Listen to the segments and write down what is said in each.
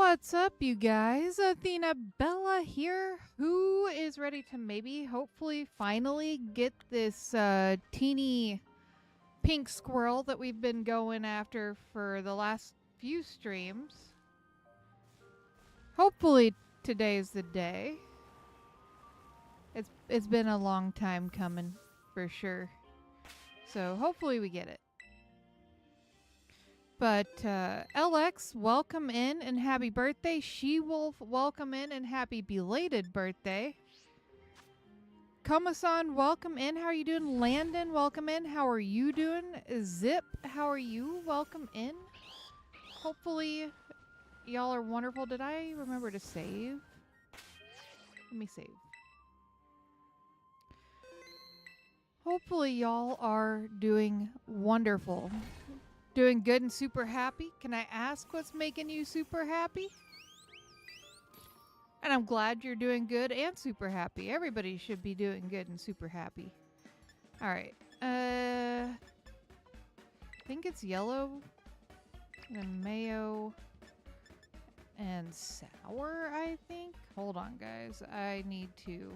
What's up, you guys? Athena Bella here, who is ready to maybe, hopefully, finally get this teeny pink squirrel that we've been going after for the last few streams. Hopefully, today's the day. It's been a long time coming, for sure. So hopefully we get it. But LX, welcome in and happy birthday. She-Wolf, welcome in and happy belated birthday. Koma-san, welcome in. How are you doing? Landon, welcome in. How are you doing? Zip, how are you? Welcome in. Hopefully y'all are wonderful. Did I remember to save? Let me save. Hopefully y'all are doing wonderful. Doing good and super happy. Can I ask what's making you super happy? And I'm glad you're doing good and super happy. Everybody should be doing good and super happy. All right. I think it's yellow and mayo and sour, I think. Hold on, guys. I need to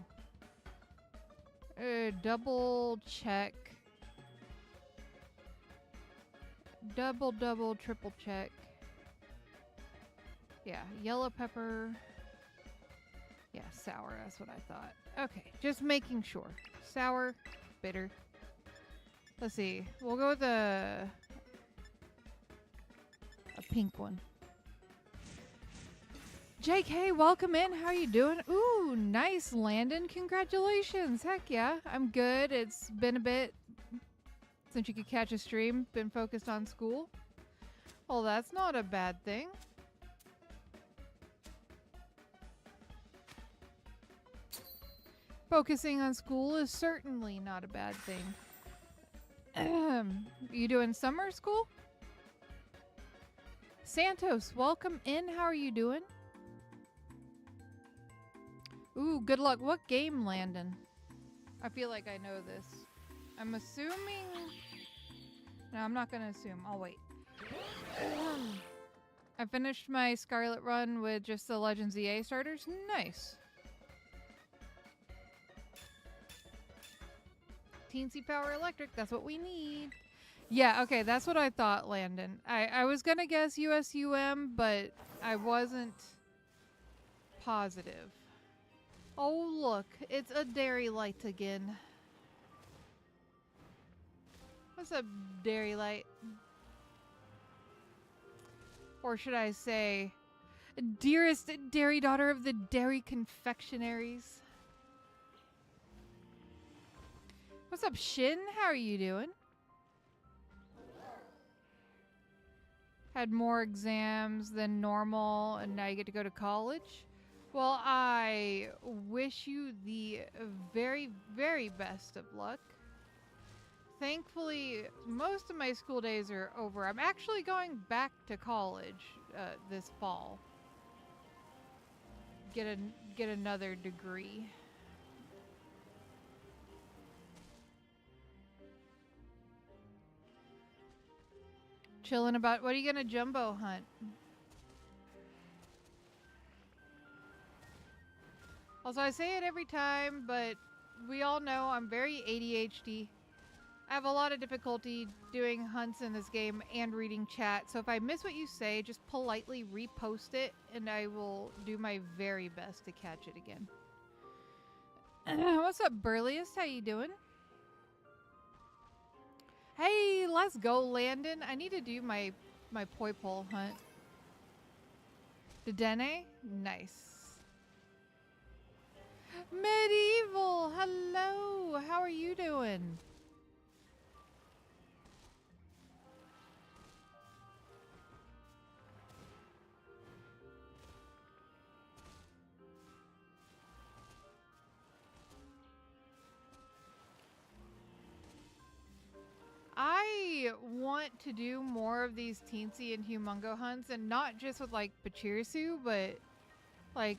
double check. Double, triple check. Yeah, yellow pepper. Yeah, sour, that's what I thought. Okay, just making sure. Sour, bitter. Let's see. We'll go with a pink one. JK, welcome in. How are you doing? Ooh, nice, Landon. Congratulations. Heck yeah, I'm good. It's been a bit since you could catch a stream, been focused on school. Well, that's not a bad thing. Focusing on school is certainly not a bad thing. You doing summer school? Santos, welcome in. How are you doing? Ooh, good luck. What game, Landon? I feel like I know this. I'm assuming... No, I'm not going to assume. I'll wait. I finished my Scarlet run with just the Legends EA starters. Nice. Teensy Power Electric. That's what we need. Yeah, okay. That's what I thought, Landon. I was going to guess USUM, but I wasn't positive. Oh, look. It's a Dairy Light again. What's up, Dairy Light? Or should I say, dearest dairy daughter of the dairy confectionaries? What's up, Shin? How are you doing? Had more exams than normal, and now you get to go to college? Well, I wish you the very, very best of luck. Thankfully, most of my school days are over. I'm actually going back to college this fall. Get another degree. Chilling about. What are you gonna jumbo hunt? Also, I say it every time, but we all know I'm very ADHD. I have a lot of difficulty doing hunts in this game and reading chat, so if I miss what you say, just politely repost it, and I will do my very best to catch it again. What's up, Burliest? How you doing? Hey, let's go, Landon. I need to do my poi pole hunt. Dedenne? Nice. Medieval, hello. How are you doing? I want to do more of these teensy and humongo hunts, and not just with like Pachirisu, but like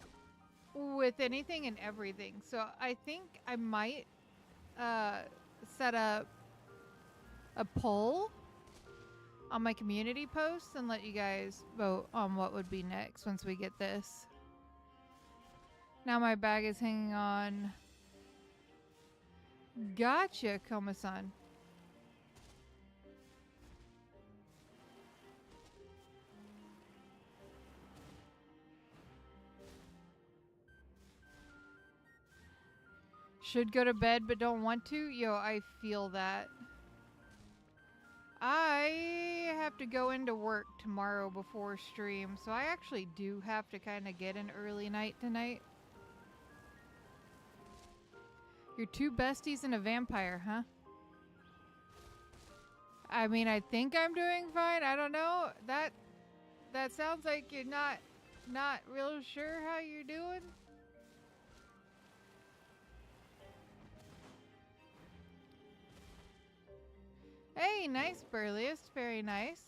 with anything and everything. So I think I might set up a poll on my community posts and let you guys vote on what would be next once we get this. Now my bag is hanging on. Gotcha, Koma-san. Should go to bed but don't want to? Yo, I feel that. I have to go into work tomorrow before stream, so I actually do have to kind of get an early night tonight. You're two besties and a vampire, huh? I mean, I think I'm doing fine. I don't know. That sounds like you're not real sure how you're doing. Hey, nice, Burliest. Very nice.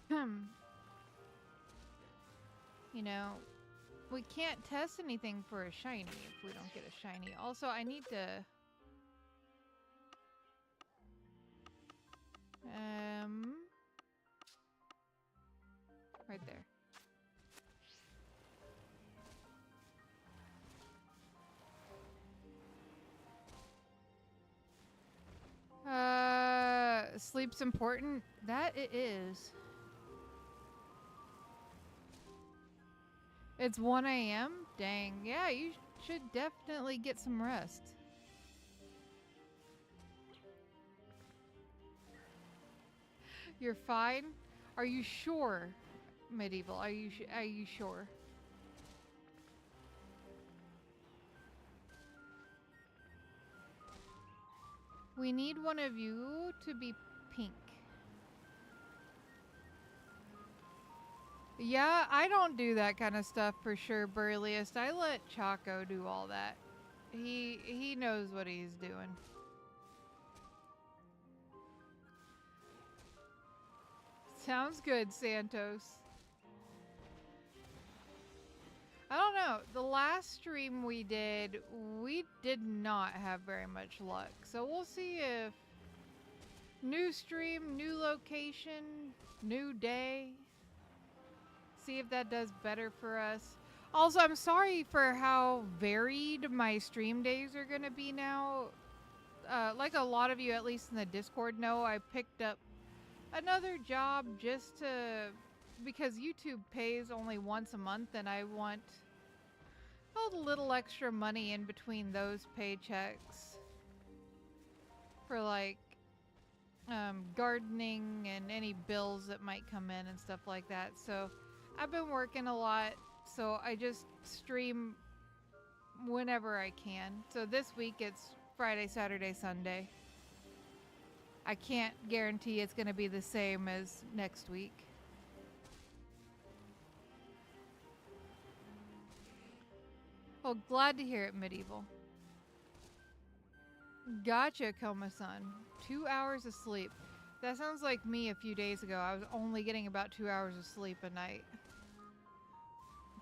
You know, we can't test anything for a shiny if we don't get a shiny. Also, I need to... Right there. Sleep's important. That it is. It's 1 a.m.? Dang. Yeah, you should definitely get some rest. You're fine? Are you sure, Medieval? Are you sure? We need one of you to be pink. Yeah, I don't do that kind of stuff for sure, Burliest. I let Chaco do all that. He knows what he's doing. Sounds good, Santos. I don't know. The last stream we did not have very much luck. So we'll see if new stream, new location, new day. See if that does better for us. Also, I'm sorry for how varied my stream days are going to be now. Like a lot of you, at least in the Discord, know, I picked up another job just to... because YouTube pays only once a month, and I want a little extra money in between those paychecks for like gardening and any bills that might come in and stuff like that. So I've been working a lot, so I just stream whenever I can. So this week it's Friday, Saturday, Sunday. I can't guarantee it's going to be the same as next week. Well, glad to hear it, Medieval. Gotcha, Koma-san. 2 hours of sleep. That sounds like me a few days ago. I was only getting about 2 hours of sleep a night.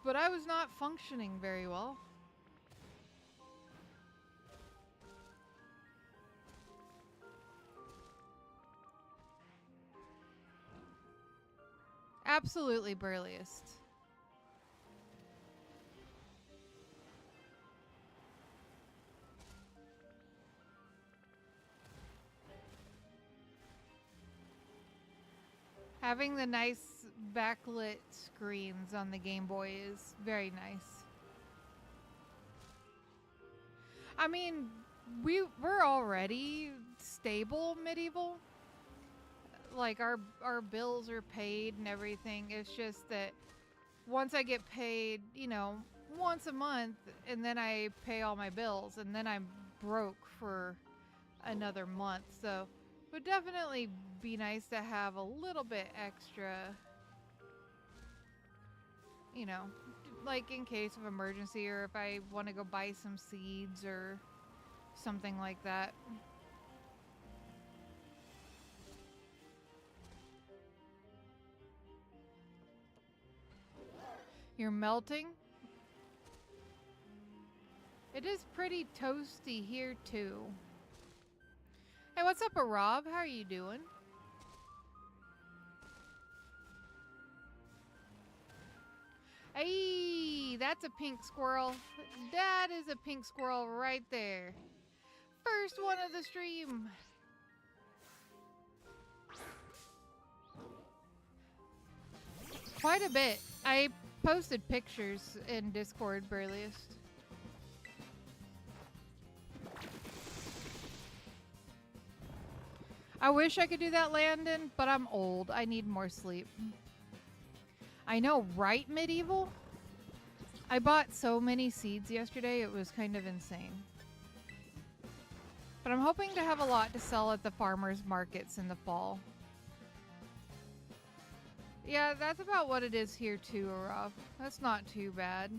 But I was not functioning very well. Absolutely, Burliest. Having the nice backlit screens on the Game Boy is very nice. I mean, we're already stable, Medieval. Like our bills are paid and everything. It's just that once I get paid, you know, once a month, and then I pay all my bills, and then I'm broke for another month. So it would definitely be nice to have a little bit extra, you know, like in case of emergency, or if I want to go buy some seeds or something like that. You're melting? It is pretty toasty here too. Hey, what's up, Rob? How are you doing? Hey, that's a pink squirrel. That is a pink squirrel right there. First one of the stream. Quite a bit. I posted pictures in Discord, Burliest. I wish I could do that, Landon, but I'm old. I need more sleep. I know, right, Medieval? I bought so many seeds yesterday, it was kind of insane. But I'm hoping to have a lot to sell at the farmers markets in the fall. Yeah, that's about what it is here too, Arav. That's not too bad.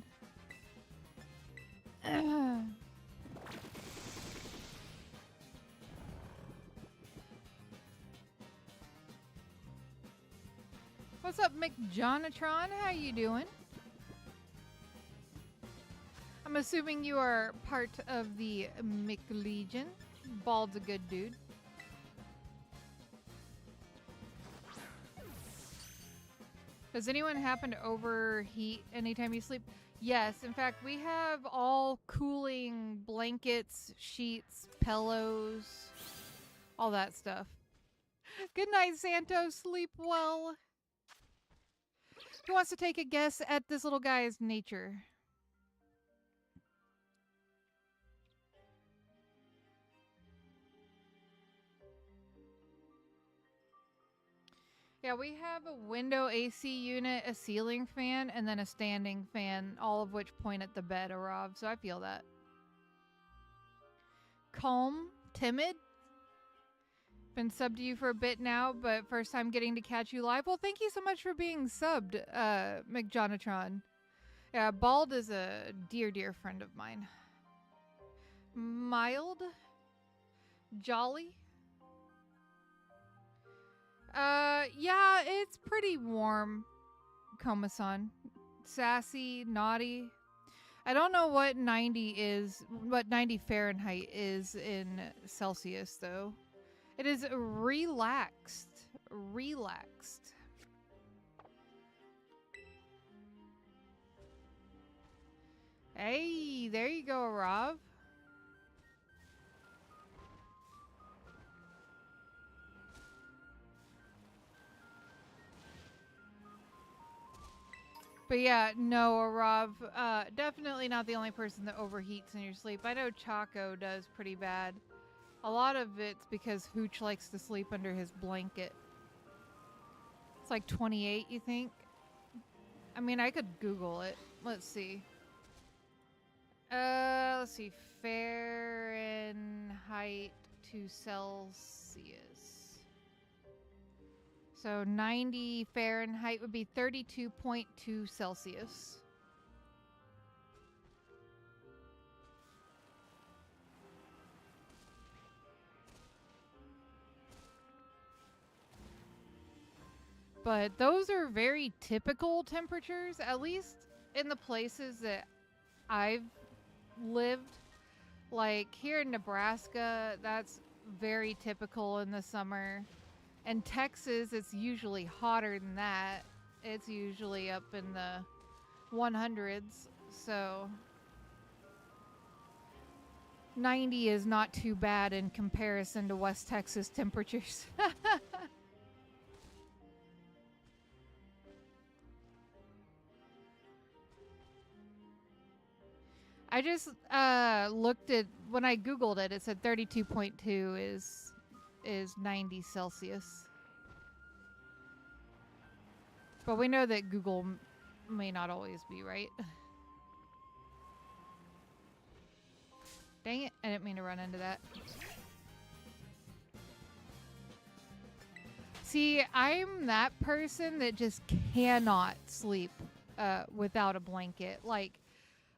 What's up, McJonatron? How you doing? I'm assuming you are part of the McLegion. Bald's a good dude. Does anyone happen to overheat anytime you sleep? Yes, in fact, we have all cooling blankets, sheets, pillows, all that stuff. Good night, Santos. Sleep well. Who wants to take a guess at this little guy's nature? Yeah, we have a window AC unit, a ceiling fan, and then a standing fan, all of which point at the bed, Arav, so I feel that. Calm, timid. Been subbed to you for a bit now, but first time getting to catch you live. Well, thank you so much for being subbed, McJonatron. Yeah, Bald is a dear, dear friend of mine. Mild? Jolly? Yeah, it's pretty warm, Koma-san. Sassy, naughty. I don't know what 90 is, what 90 Fahrenheit is in Celsius, though. It is relaxed. Relaxed. Hey, there you go, Rob. But yeah, no, Arav, definitely not the only person that overheats in your sleep. I know Chaco does pretty bad. A lot of it's because Hooch likes to sleep under his blanket. It's like 28, you think? I mean, I could Google it. Let's see. Let's see. Fahrenheit to Celsius. So 90 Fahrenheit would be 32.2 Celsius. But those are very typical temperatures, at least in the places that I've lived. Like here in Nebraska, that's very typical in the summer. In Texas, it's usually hotter than that. It's usually up in the 100s. So 90 is not too bad in comparison to West Texas temperatures. I just looked at, when I Googled it, it said 32.2 is 90 Celsius. But we know that Google may not always be right. Dang it, I didn't mean to run into that. See, I'm that person that just cannot sleep without a blanket. Like,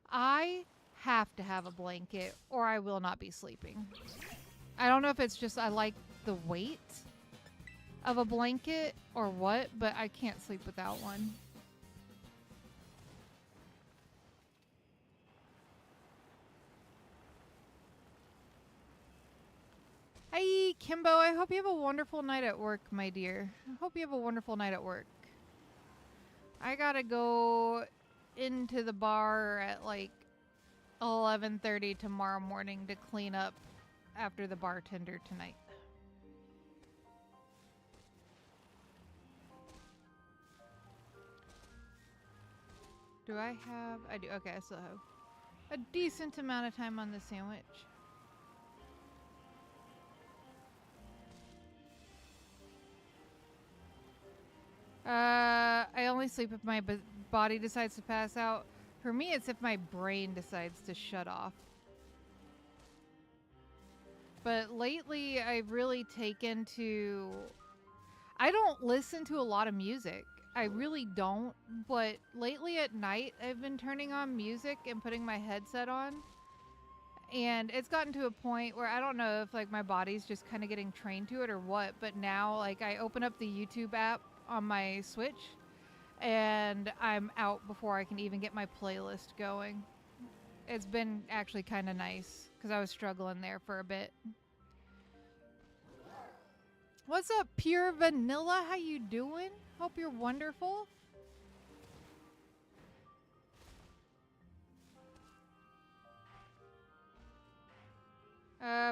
I have to have a blanket or I will not be sleeping. I don't know if it's just I like the weight of a blanket or what, but I can't sleep without one. Hey, Kimbo, I hope you have a wonderful night at work, my dear. I hope you have a wonderful night at work. I gotta go into the bar at like 11:30 tomorrow morning to clean up after the bartender tonight. Do I have... I do. Okay, I still have a decent amount of time on the sandwich. I only sleep if my body decides to pass out. For me, it's if my brain decides to shut off. But lately, I've really taken to... I don't listen to a lot of music. I really don't. But lately at night, I've been turning on music and putting my headset on. And it's gotten to a point where I don't know if like my body's just kind of getting trained to it or what. But now, like, I open up the YouTube app on my Switch and I'm out before I can even get my playlist going. It's been actually kind of nice because I was struggling there for a bit. What's up, Pure Vanilla? How you doing? Hope you're wonderful.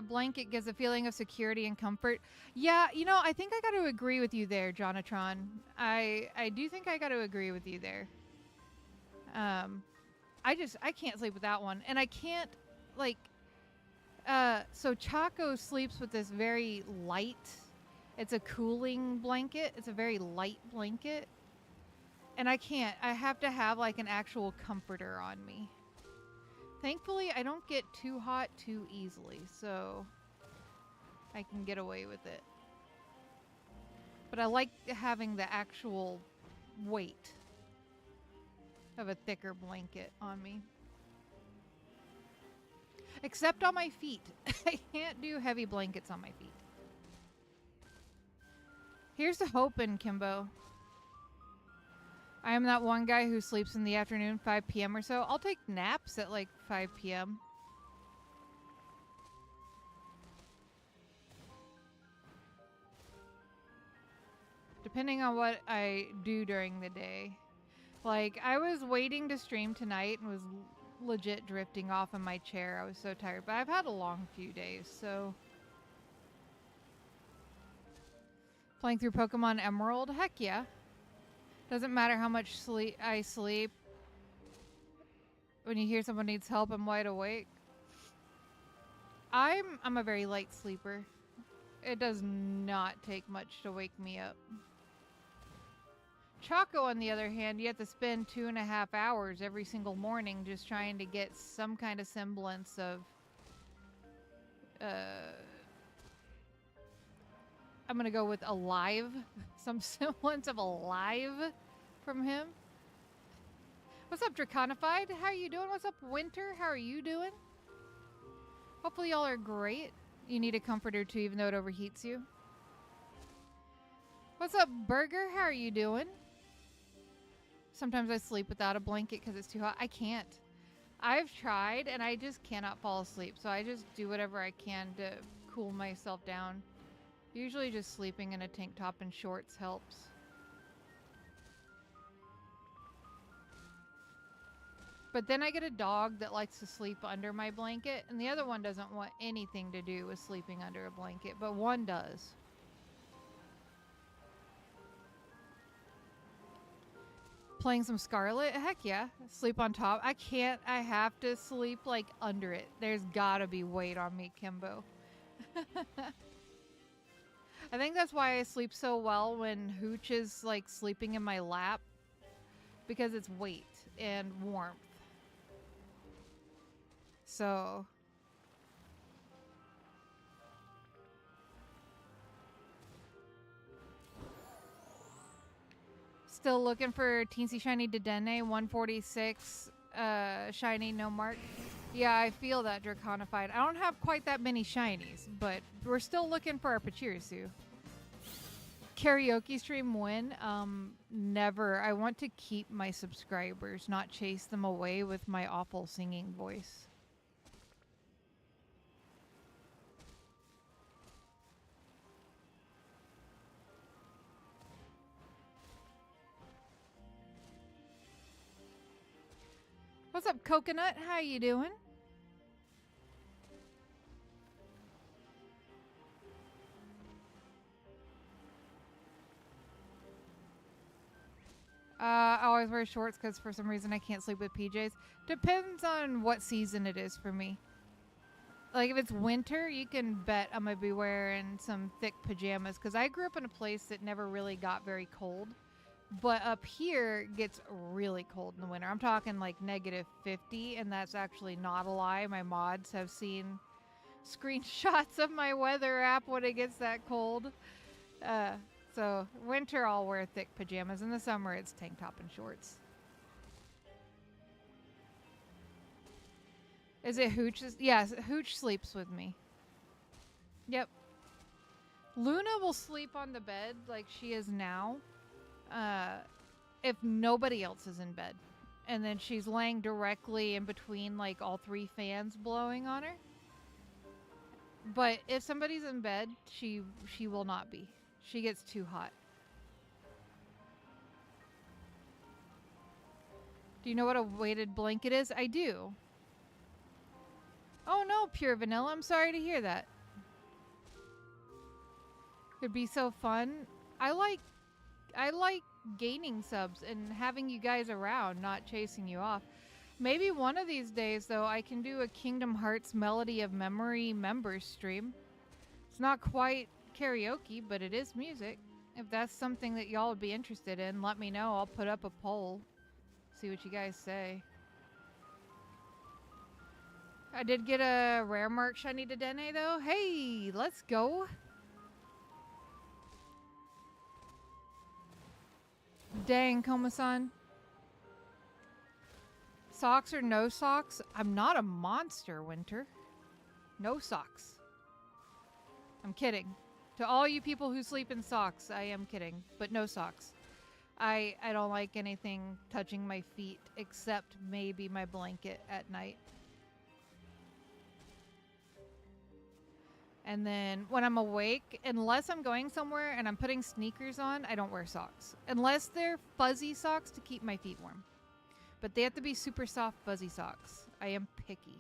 Blanket gives a feeling of security and comfort. Yeah, you know, I think I got to agree with you there, Jonatron. I do think I got to agree with you there. I can't sleep with that one. And I can't, like, so Chaco sleeps with this very light, it's a cooling blanket. It's a very light blanket. And I can't, I have to have, like, an actual comforter on me. Thankfully, I don't get too hot too easily, so I can get away with it. But I like having the actual weight of a thicker blanket on me. Except on my feet. I can't do heavy blankets on my feet. Here's the hoping, Kimbo. I am that one guy who sleeps in the afternoon, 5 p.m. or so. I'll take naps at like 5 p.m. Depending on what I do during the day. Like, I was waiting to stream tonight and was legit drifting off in my chair. I was so tired. But I've had a long few days, so... Playing through Pokemon Emerald? Heck yeah. Doesn't matter how much I sleep. When you hear someone needs help, I'm wide awake. I'm a very light sleeper. It does not take much to wake me up. Choco, on the other hand, you have to spend 2.5 hours every single morning just trying to get some kind of semblance of... I'm gonna go with alive. Some semblance of alive from him. What's up, Draconified? How are you doing? What's up, Winter? How are you doing? Hopefully y'all are great. You need a comforter too, even though it overheats you. What's up, Burger? How are you doing? Sometimes I sleep without a blanket because it's too hot. I can't. I've tried and I just cannot fall asleep. So I just do whatever I can to cool myself down. Usually just sleeping in a tank top and shorts helps. But then I get a dog that likes to sleep under my blanket, and the other one doesn't want anything to do with sleeping under a blanket, but one does. Playing some Scarlet? Heck yeah. Sleep on top. I can't. I have to sleep like under it. There's gotta be weight on me, Kimbo. I think that's why I sleep so well when Hooch is like sleeping in my lap, because it's weight and warmth. So still looking for Teeny Shiny Dedenne 146 shiny, no mark. Yeah, I feel that, Draconified. I don't have quite that many shinies, but we're still looking for our Pachirisu. Karaoke stream when? Never. I want to keep my subscribers, not chase them away with my awful singing voice. What's up, Coconut? How you doing? I always wear shorts because for some reason I can't sleep with PJs. Depends on what season it is for me. Like if it's winter, you can bet I'm gonna be wearing some thick pajamas because I grew up in a place that never really got very cold. But up here it gets really cold in the winter. I'm talking like -50, and that's actually not a lie. My mods have seen screenshots of my weather app when it gets that cold. So winter I'll wear thick pajamas. In the summer it's tank top and shorts. Is it Hooch? Yes, Hooch sleeps with me. Yep. Luna will sleep on the bed like she is now. If nobody else is in bed. And then she's laying directly in between like all 3 fans blowing on her. But if somebody's in bed, she will not be. She gets too hot. Do you know what a weighted blanket is? I do. Oh no, Pure Vanilla. I'm sorry to hear that. It'd be so fun. I like gaining subs and having you guys around, not chasing you off. Maybe one of these days, though, I can do a Kingdom Hearts Melody of Memory members stream. It's not quite karaoke, but it is music. If that's something that y'all would be interested in, let me know. I'll put up a poll. See what you guys say. I did get a rare mark shiny dedenne, though. Hey, let's go. Dang, Koma-san. Socks or no socks? I'm not a monster, Winter. No socks. I'm kidding. To all you people who sleep in socks, I am kidding. But no socks. I don't like anything touching my feet except maybe my blanket at night. And then when I'm awake, unless I'm going somewhere and I'm putting sneakers on, I don't wear socks. Unless they're fuzzy socks to keep my feet warm. But they have to be super soft, fuzzy socks. I am picky.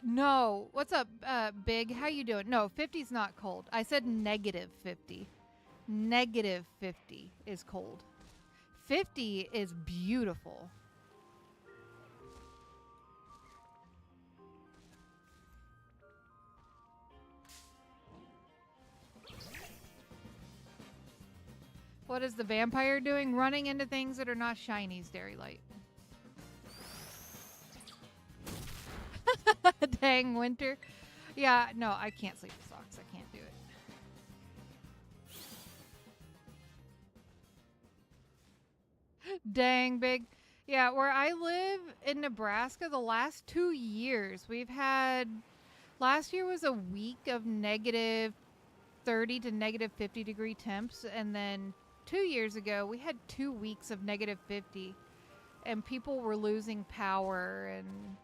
No. What's up, Big? How you doing? No, 50's not cold. I said -50. -50 is cold. 50 is beautiful. What is the vampire doing? Running into things that are not shinies, Dairy Light. Dang, Winter. Yeah, no, I can't sleep with socks. I can't do it. Dang, Big. Yeah, where I live in Nebraska, the last 2 years, we've had... Last year was a week of -30 to -50 degree temps, and then 2 years ago, we had 2 weeks of -50, and people were losing power and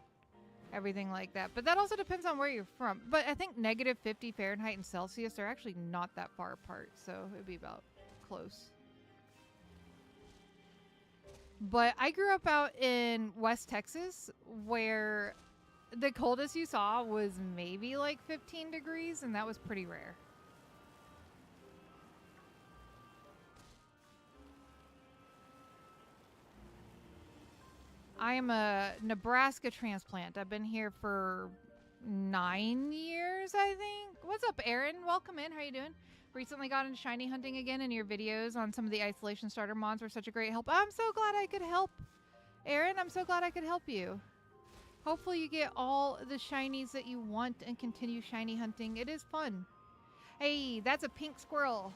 everything like that. But that also depends on where you're from. But I think -50 Fahrenheit and Celsius are actually not that far apart, so it'd be about close. But I grew up out in West Texas, where the coldest you saw was maybe like 15 degrees, and that was pretty rare. I am a Nebraska transplant. I've been here for 9 years, I think. What's up, Aaron? Welcome in. How you doing? Recently got into shiny hunting again, and your videos on some of the isolation starter mods were such a great help. I'm so glad I could help. Aaron, I'm so glad I could help you. Hopefully you get all the shinies that you want and continue shiny hunting. It is fun. Hey, that's a pink squirrel.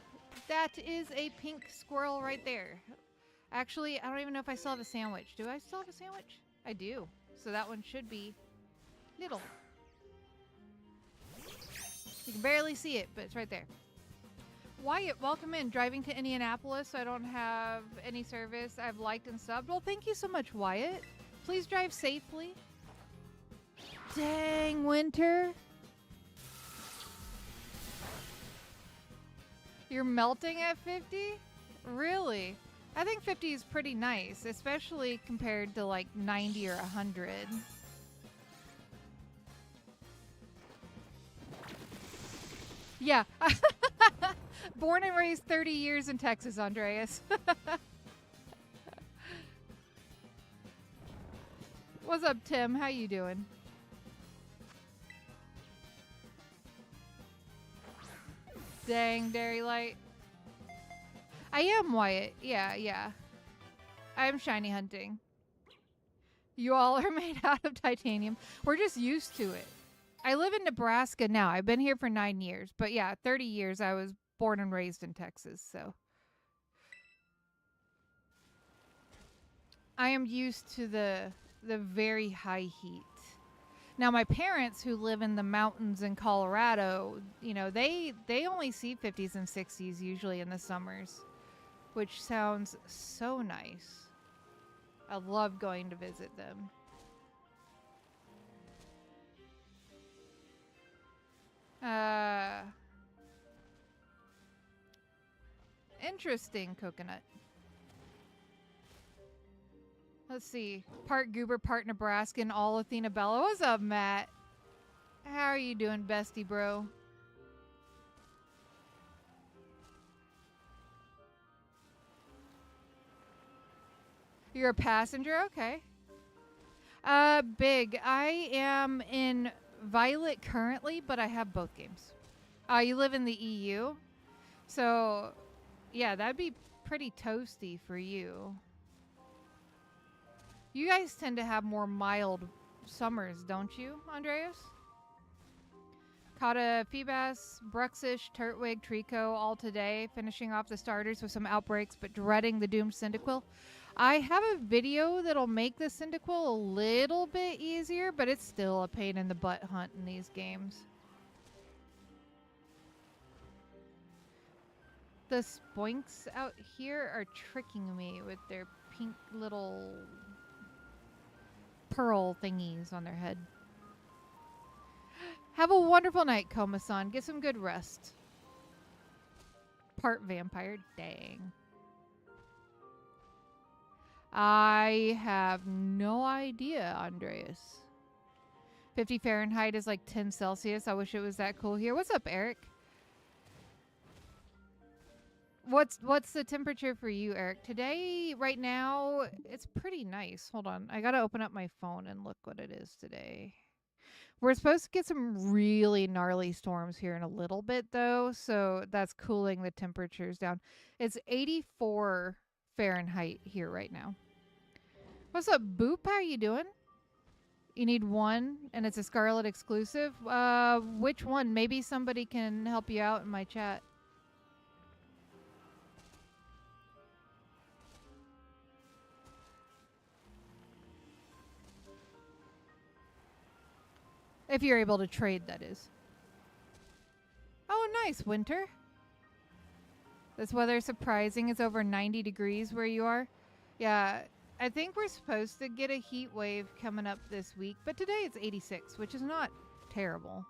That is a pink squirrel right there. Actually, I don't even know if I still have a sandwich. Do I still have a sandwich? I do. So that one should be little. You can barely see it, but it's right there. Wyatt, welcome in. Driving to Indianapolis, so I don't have any service. I've liked and subbed. Well, thank you so much, Wyatt. Please drive safely. Dang, Winter. You're melting at 50? Really? I think 50 is pretty nice, especially compared to like 90 or 100. Yeah. Born and raised 30 years in Texas, Andreas. What's up, Tim? How you doing? Dang, Dairy Light. I am Wyatt. Yeah, yeah. I am shiny hunting. You all are made out of titanium. We're just used to it. I live in Nebraska now. I've been here for 9 years. But yeah, 30 years. I was born and raised in Texas, so. I am used to the very high heat. Now, my parents who live in the mountains in Colorado, you know, they only see 50s and 60s usually in the summers, which sounds so nice. I love going to visit them. Interesting, Coconut. Let's see. Part Goober, part Nebraskan, all Athena Bella. What's up, Matt? How are you doing, bestie bro? You're a passenger? Okay. Big. I am in Violet currently, but I have both games. You live in the EU? So, yeah, that'd be pretty toasty for you. You guys tend to have more mild summers, don't you, Andreas? Caught a Feebas, Bruxish, Turtwig, Trico all today, finishing off the starters with some outbreaks, but dreading the doomed Cyndaquil. I have a video that'll make the Cyndaquil a little bit easier, but it's still a pain in the butt hunt in these games. The spoinks out here are tricking me with their pink little pearl thingies on their head. Have a wonderful night, Koma-san. Get some good rest. Part vampire. Dang. I have no idea, Andreas. 50 Fahrenheit is like 10 Celsius. I wish it was that cool here. What's up, Eric? What's the temperature for you, Eric? Today, right now, it's pretty nice. Hold on. I got to open up my phone and look what it is today. We're supposed to get some really gnarly storms here in a little bit, though, so that's cooling the temperatures down. It's 84 Fahrenheit here right now. What's up, Boop? How you doing? You need one, and it's a Scarlet exclusive? Which one? Maybe somebody can help you out in my chat. If you're able to trade, that is. Oh, nice, Winter. This weather is surprising. It's over 90 degrees where you are. Yeah, I think we're supposed to get a heat wave coming up this week, but today it's 86, which is not terrible.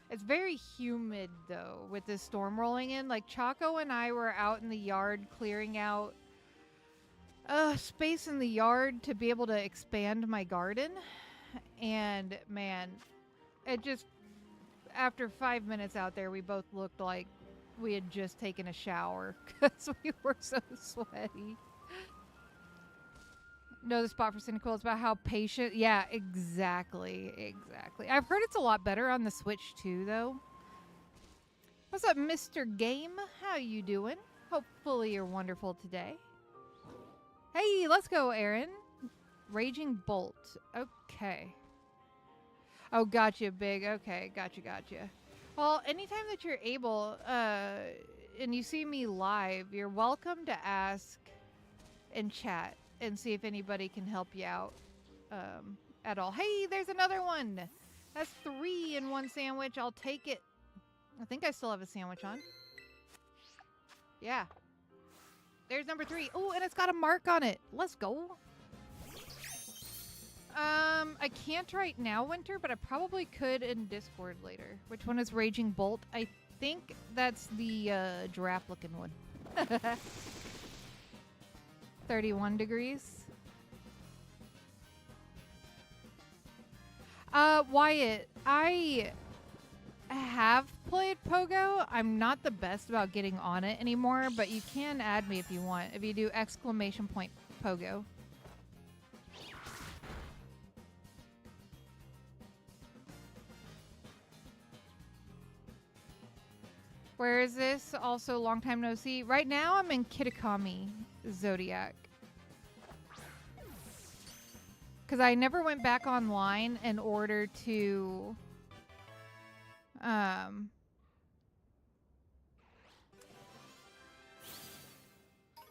It's very humid, though, with this storm rolling in. Like, Choco and I were out in the yard clearing out space in the yard to be able to expand my garden. And man, it just, after 5 minutes out there, we both looked like we had just taken a shower because we were so sweaty. Know the spot for Cyndaquil is about how patient. Yeah, exactly. I've heard it's a lot better on the Switch too, though. What's up, Mr. Game? How you doing? Hopefully you're wonderful today. Hey, let's go, Aaron. Raging Bolt. Okay. Oh, gotcha, Big. Okay, gotcha. Well, anytime that you're able, and you see me live, you're welcome to ask in chat and see if anybody can help you out at all. Hey, there's another one. That's 3 in one sandwich. I'll take it. I think I still have a sandwich on. Yeah. There's number 3. Oh, and it's got a mark on it. Let's go. I can't right now, Winter, but I probably could in Discord later. Which one is Raging Bolt? I think that's the giraffe-looking one. 31 degrees. Wyatt, I have played Pogo. I'm not the best about getting on it anymore, but you can add me if you want. If you do !Pogo. Where is this? Also, long time no see. Right now, I'm in Kitakami Zodiac. Because I never went back online in order to... I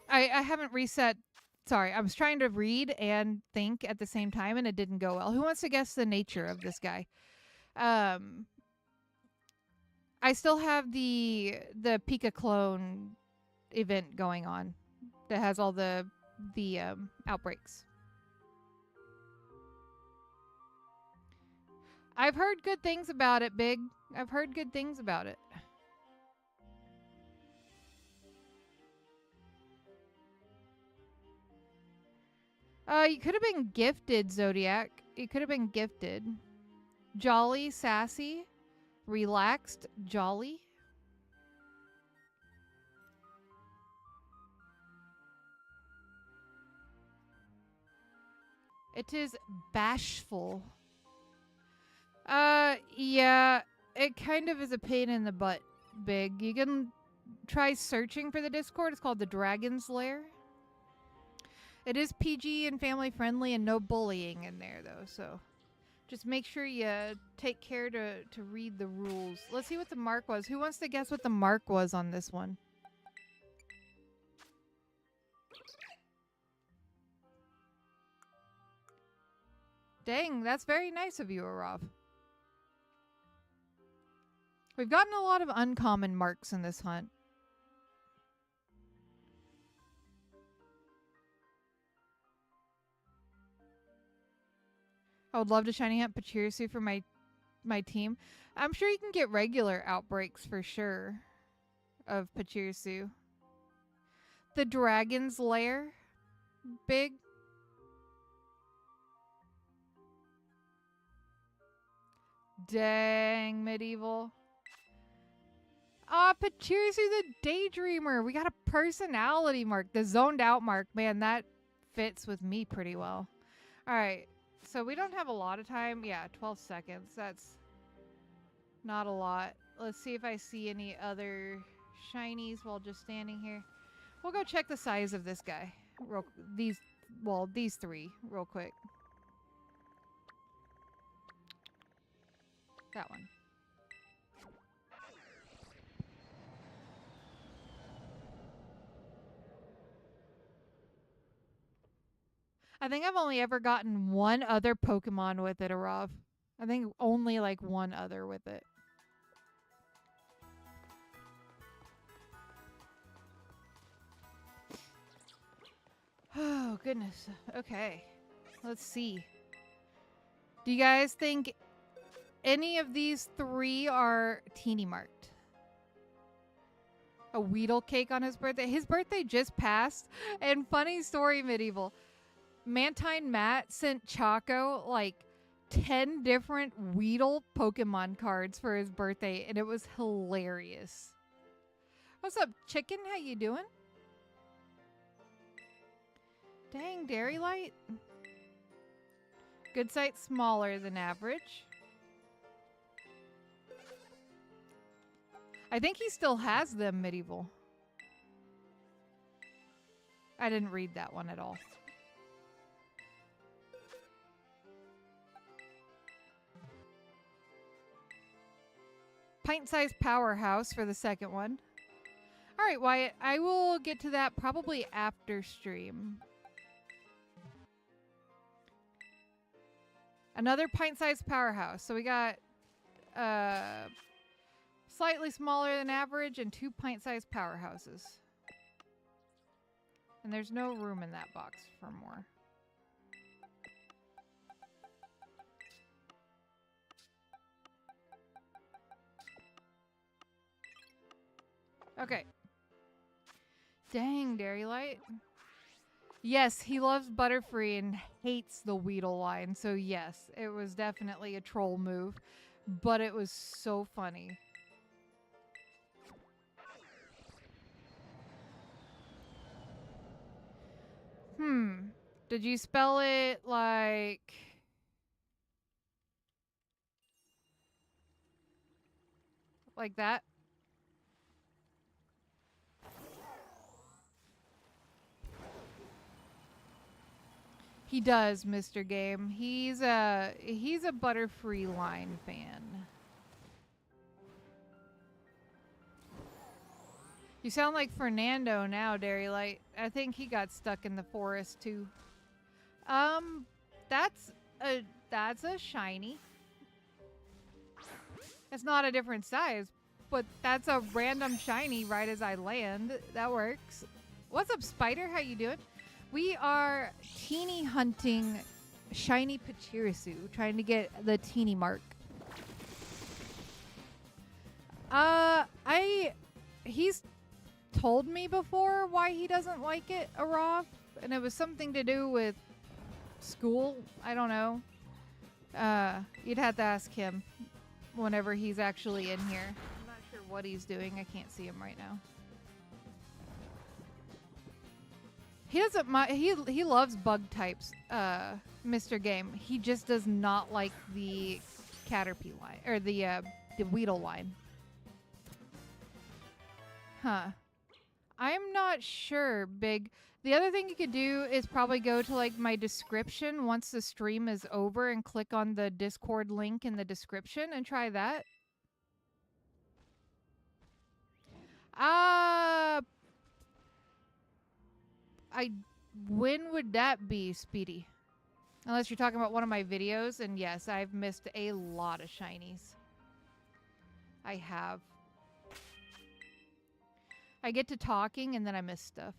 haven't reset. Sorry, I was trying to read and think at the same time, and it didn't go well. Who wants to guess the nature of this guy? I still have the Pika clone event going on that has all the outbreaks. I've heard good things about it, Big. I've heard good things about it. You could have been gifted, Zodiac. You could have been gifted. Jolly, sassy, relaxed, jolly. It is bashful. Yeah, it kind of is a pain in the butt, Big. You can try searching for the Discord. It's called the Dragon's Lair. It is PG and family friendly and no bullying in there, though, so just make sure you take care to read the rules. Let's see what the mark was. Who wants to guess what the mark was on this one? Dang, that's very nice of you, Arav. We've gotten a lot of uncommon marks in this hunt. I would love to shiny hunt Pachirisu for my team. I'm sure you can get regular outbreaks for sure of Pachirisu. The Dragon's Lair. Big. Dang, medieval. Ah, Pachirisu the Daydreamer. We got a personality mark. The zoned out mark. Man, that fits with me pretty well. Alright. So we don't have a lot of time. Yeah, 12 seconds. That's not a lot. Let's see if I see any other shinies while just standing here. We'll go check the size of this guy. These three real quick. That one. I think I've only ever gotten one other Pokemon with it, Arav. I think only like one other with it. Oh, goodness. Okay. Let's see. Do you guys think any of these three are teeny marked? A Weedle cake on his birthday? His birthday just passed. And funny story, Medieval. Mantine Matt sent Choco like 10 different Weedle Pokemon cards for his birthday, and it was hilarious. What's up, chicken? How you doing? Dang, Dairy Light. Good sight smaller than average. I think he still has them, Medieval. I didn't read that one at all. Pint-sized powerhouse for the second one. All right, Wyatt, I will get to that probably after stream. Another pint-sized powerhouse. So we got slightly smaller than average and 2 pint-sized powerhouses. And there's no room in that box for more. Okay. Dang, Dairy Light. Yes, he loves Butterfree and hates the Weedle line. So yes, it was definitely a troll move. But it was so funny. Did you spell it like... like that? He does, Mr. Game. He's a Butterfree line fan. You sound like Fernando now, Dairy Light. I think he got stuck in the forest too. That's a shiny. It's not a different size, but that's a random shiny right as I land. That works. What's up, Spider? How you doing? We are teeny hunting Shiny Pachirisu, trying to get the teeny mark. He's told me before why he doesn't like it, Arav, and it was something to do with school. I don't know. You'd have to ask him whenever he's actually in here. I'm not sure what he's doing. I can't see him right now. He doesn't mind. He loves bug types, Mr. Game. He just does not like the Caterpie line or the Weedle line. Huh. I'm not sure, Big. The other thing you could do is probably go to like my description once the stream is over and click on the Discord link in the description and try that. When would that be, Speedy? Unless you're talking about one of my videos, and yes, I've missed a lot of shinies. I have. I get to talking and then I miss stuff.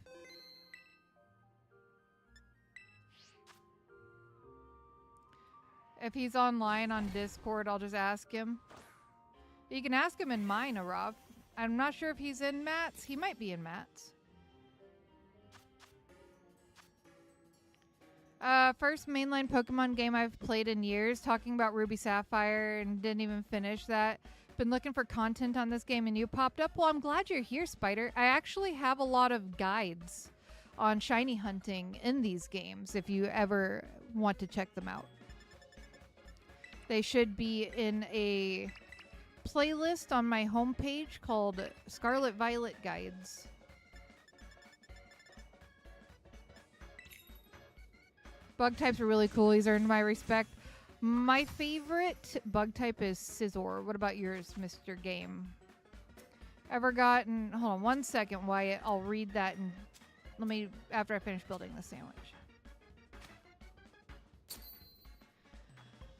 If he's online on Discord, I'll just ask him. You can ask him in mine, Arav. I'm not sure if he's in Matt's. He might be in Matt's. First mainline Pokemon game I've played in years. Talking about Ruby Sapphire and didn't even finish that. Been looking for content on this game and you popped up. Well, I'm glad you're here, Spider. I actually have a lot of guides on shiny hunting in these games if you ever want to check them out. They should be in a playlist on my homepage called Scarlet Violet Guides. Bug types are really cool. He's earned my respect. My favorite bug type is Scizor. What about yours, Mr. Game? Ever gotten... Hold on one second, Wyatt. I'll read that and let me... after I finish building the sandwich.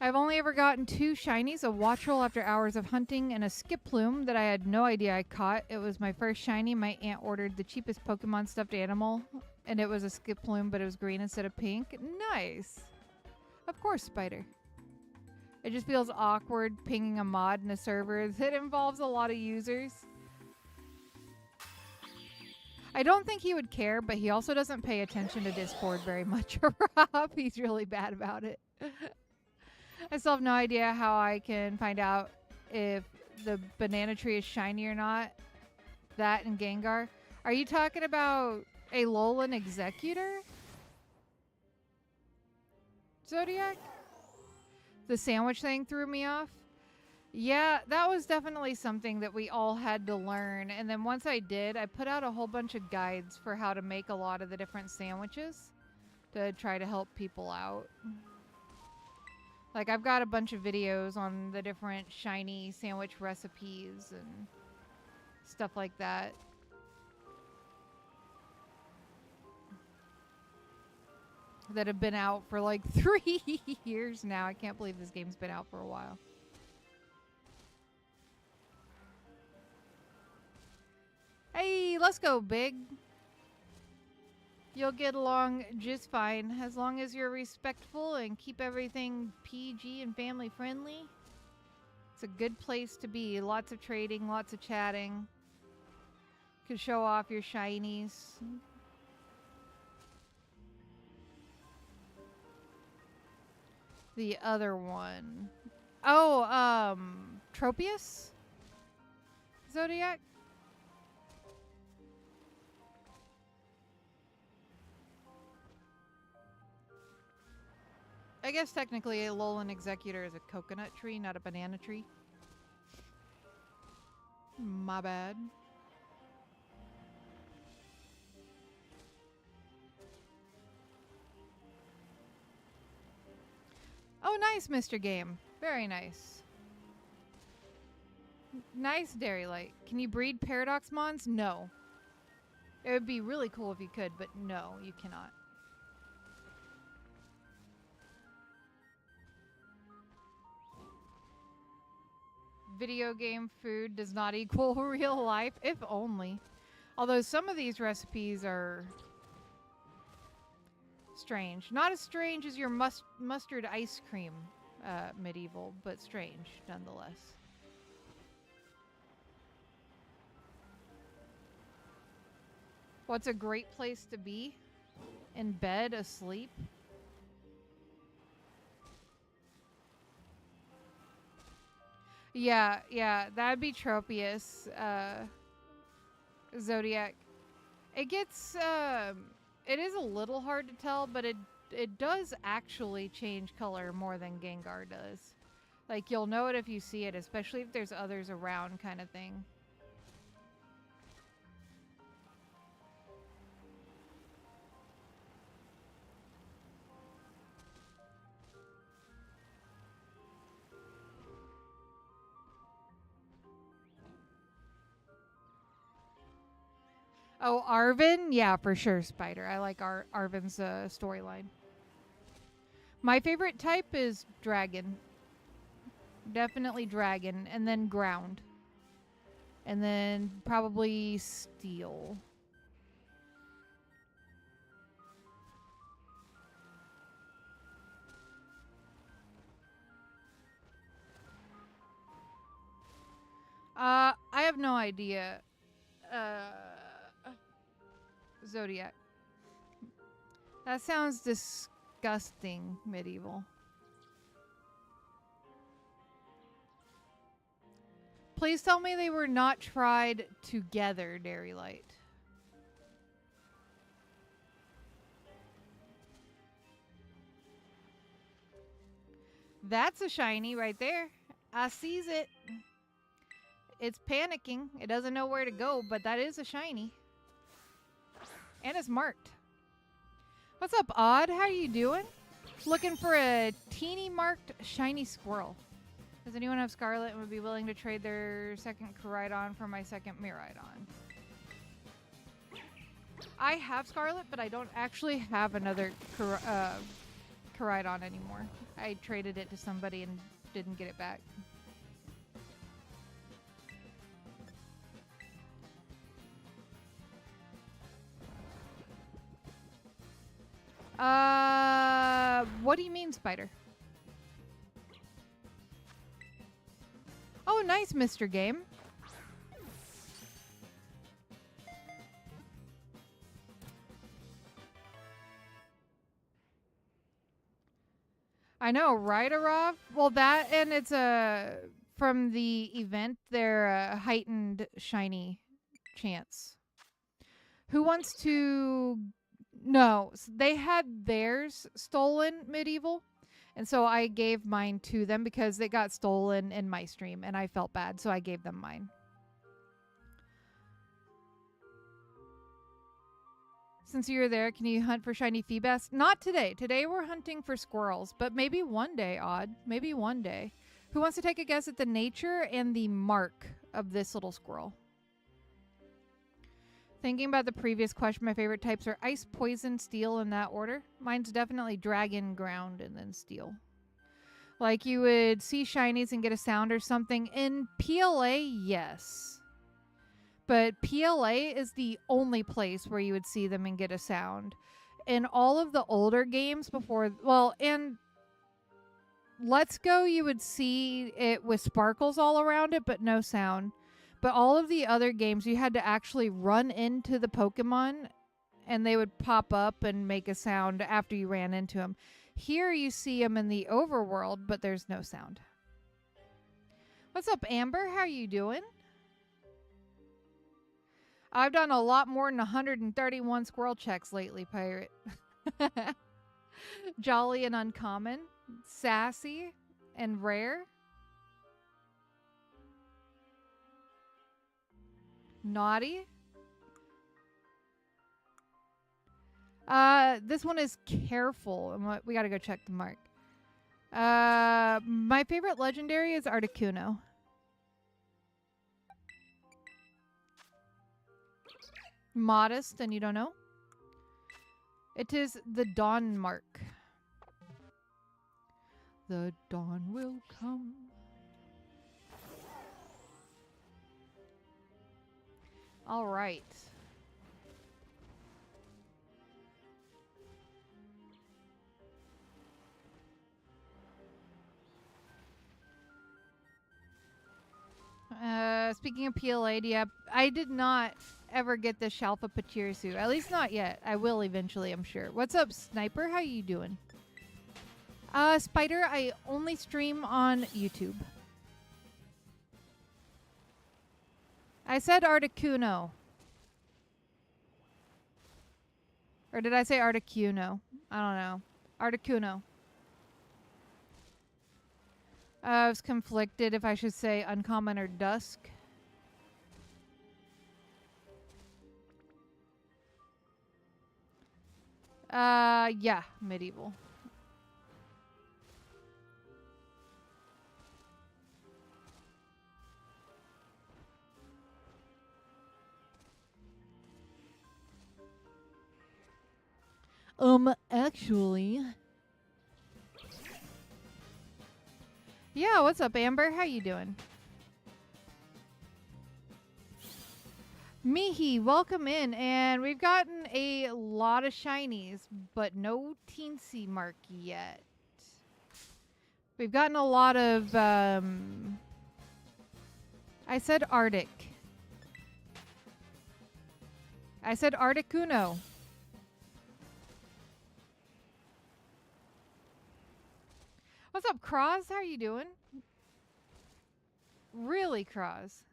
I've only ever gotten 2 shinies, a Watchroll after hours of hunting, and a Skiploom that I had no idea I caught. It was my first shiny. My aunt ordered the cheapest Pokemon stuffed animal, and it was a Skiploom, but it was green instead of pink. Nice. Of course, Spider. It just feels awkward pinging a mod in a server that involves a lot of users. I don't think he would care, but he also doesn't pay attention to Discord very much. Rob, he's really bad about it. I still have no idea how I can find out if the banana tree is shiny or not. That and Gengar. Are you talking about a Alolan Executor? Zodiac? The sandwich thing threw me off. Yeah, that was definitely something that we all had to learn. And then once I did, I put out a whole bunch of guides for how to make a lot of the different sandwiches to try to help people out. Like, I've got a bunch of videos on the different shiny sandwich recipes and stuff like that. That have been out for like 3 years now. I can't believe this game's been out for a while. Hey, let's go, Big. You'll get along just fine as long as you're respectful and keep everything PG and family friendly. It's a good place to be. Lots of trading, lots of chatting. Could show off your shinies. The other one. Oh, Tropius? Zodiac? I guess technically a Alolan Executor is a coconut tree, not a banana tree. My bad. Oh, nice, Mr. Game. Very nice. Nice, Dairylight. Can you breed Paradox Mons? No. It would be really cool if you could, but no, you cannot. Video game food does not equal real life, if only. Although some of these recipes are strange. Not as strange as your mustard ice cream medieval, but strange nonetheless. What's a great place to be? In bed, asleep? Yeah, that'd be Tropius, Zodiac. It gets, it is a little hard to tell, but it does actually change color more than Gengar does. Like, you'll know it if you see it, especially if there's others around kind of thing. Oh, Arvin? Yeah, for sure, Spider. I like Arvin's storyline. My favorite type is Dragon. Definitely Dragon. And then Ground. And then probably Steel. I have no idea. Zodiac. That sounds disgusting, medieval. Please tell me they were not tried together, Dairylight. That's a shiny right there. I sees it. It's panicking. It doesn't know where to go, but that is a shiny. And it's marked. What's up, Odd? How are you doing? Looking for a teeny marked shiny squirrel. Does anyone have Scarlet and would be willing to trade their second Koraidon for my second Miraidon? I have Scarlet, but I don't actually have another Koraidon anymore. I traded it to somebody and didn't get it back. What do you mean, Spider? Oh, nice, Mr. Game. I know, right, Arav? Well, that, and it's from the event, they're a heightened shiny chance. Who wants to... No, they had theirs stolen, medieval. And so I gave mine to them because they got stolen in my stream and I felt bad, so I gave them mine. Since you're there, can you hunt for shiny Feebas? Not today. Today we're hunting for squirrels, but maybe one day, Odd. Maybe one day. Who wants to take a guess at the nature and the mark of this little squirrel? Thinking about the previous question, my favorite types are ice, poison, steel in that order. Mine's definitely dragon, ground, and then steel. Like you would see shinies and get a sound or something. In PLA, yes. But PLA is the only place where you would see them and get a sound. In all of the older games before, well, in Let's Go, you would see it with sparkles all around it, but no sound. But all of the other games, you had to actually run into the Pokemon and they would pop up and make a sound after you ran into them. Here you see them in the overworld, but there's no sound. What's up, Amber? How you doing? I've done a lot more than 131 squirrel checks lately, Pirate. Jolly and uncommon. Sassy and rare. Naughty. This one is careful. And we gotta go check the mark. My favorite legendary is Articuno. Modest, and you don't know? It is the dawn mark. The dawn will come. All right. Speaking of PLA, yeah, I did not ever get the Shalfa Pachirisu. At least not yet. I will eventually, I'm sure. What's up, Sniper? How you doing? Spider, I only stream on YouTube. I said Articuno. Or did I say Articuno? I don't know. Articuno. I was conflicted if I should say uncommon or dusk. Yeah, medieval. Actually. Yeah, what's up, Amber? How you doing? Mihi, welcome in. And we've gotten a lot of shinies, but no teensy mark yet. We've gotten a lot of, I said Arctic. I said Articuno. What's up, Cross? How are you doing? Really, Cross?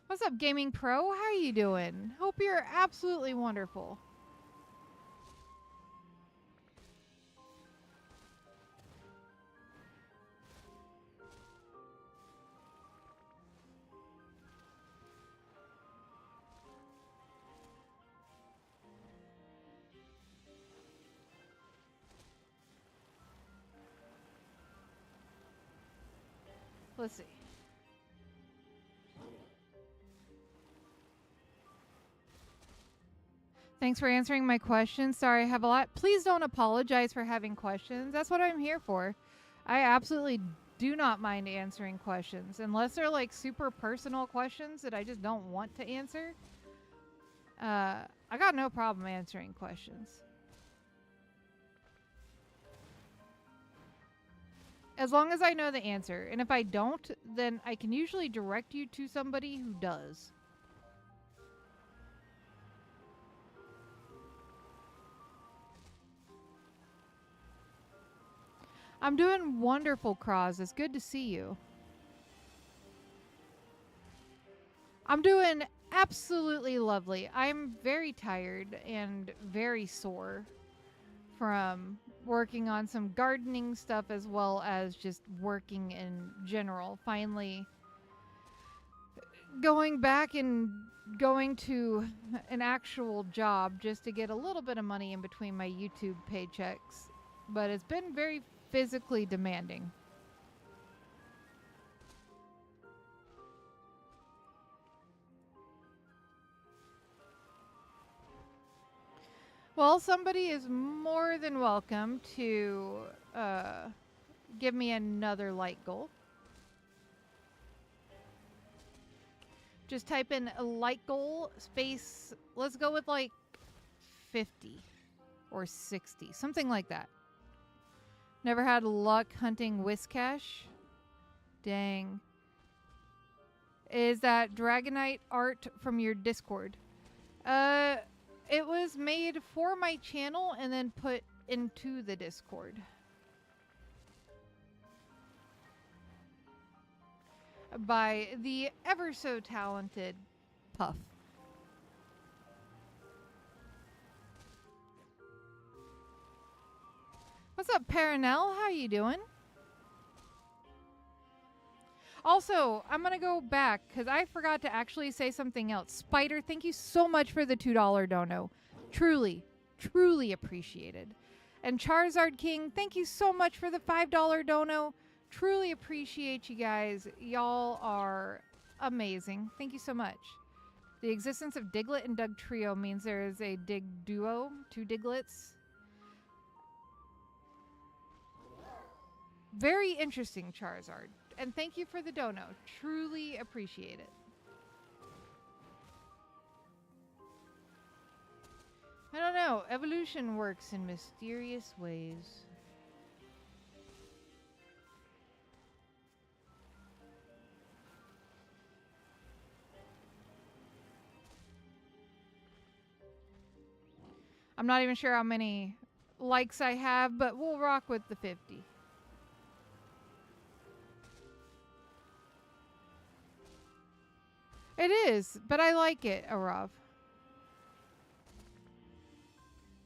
What's up, Gaming Pro? How are you doing? Hope you're absolutely wonderful. Let's see. Thanks for answering my question. Sorry, I have a lot. Please don't apologize for having questions. That's what I'm here for. I absolutely do not mind answering questions. Unless they're like super personal questions that I just don't want to answer. I got no problem answering questions. As long as I know the answer. And if I don't, then I can usually direct you to somebody who does. I'm doing wonderful, Cross. It's good to see you. I'm doing absolutely lovely. I'm very tired and very sore from working on some gardening stuff as well as just working in general. Finally going back and going to an actual job just to get a little bit of money in between my YouTube paychecks. But it's been very physically demanding. Well, somebody is more than welcome to give me another light goal. Just type in a light goal space. Let's go with like 50 or 60, something like that. Never had luck hunting Whiscash. Dang. Is that Dragonite art from your Discord? It was made for my channel and then put into the Discord. By the ever so talented Puff. What's up, Paranel? How you doing? Also, I'm going to go back because I forgot to actually say something else. Spider, thank you so much for the $2 dono. Truly, truly appreciated. And Charizard King, thank you so much for the $5 dono. Truly appreciate you guys. Y'all are amazing. Thank you so much. The existence of Diglett and Doug Trio means there is a Dig Duo, 2 Diglets. Very interesting, Charizard. And thank you for the dono. Truly appreciate it. I don't know. Evolution works in mysterious ways. I'm not even sure how many likes I have, but we'll rock with the 50. It is, but I like it, Arav.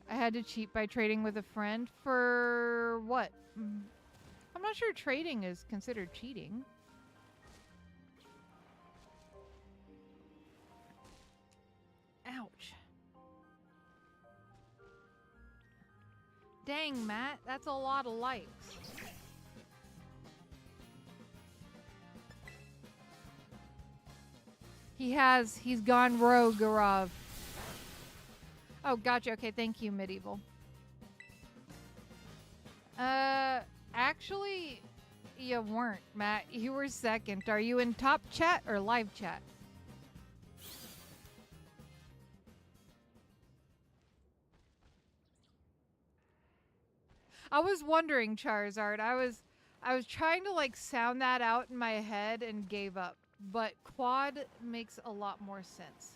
I had to cheat by trading with a friend for what? I'm not sure trading is considered cheating. Ouch. Dang, Matt, that's a lot of likes. He's gone rogue, Arav. Oh, gotcha. Okay, thank you, Medieval. Actually, you weren't, Matt. You were second. Are you in top chat or live chat? I was wondering, Charizard. I was trying to like sound that out in my head and gave up. But quad makes a lot more sense.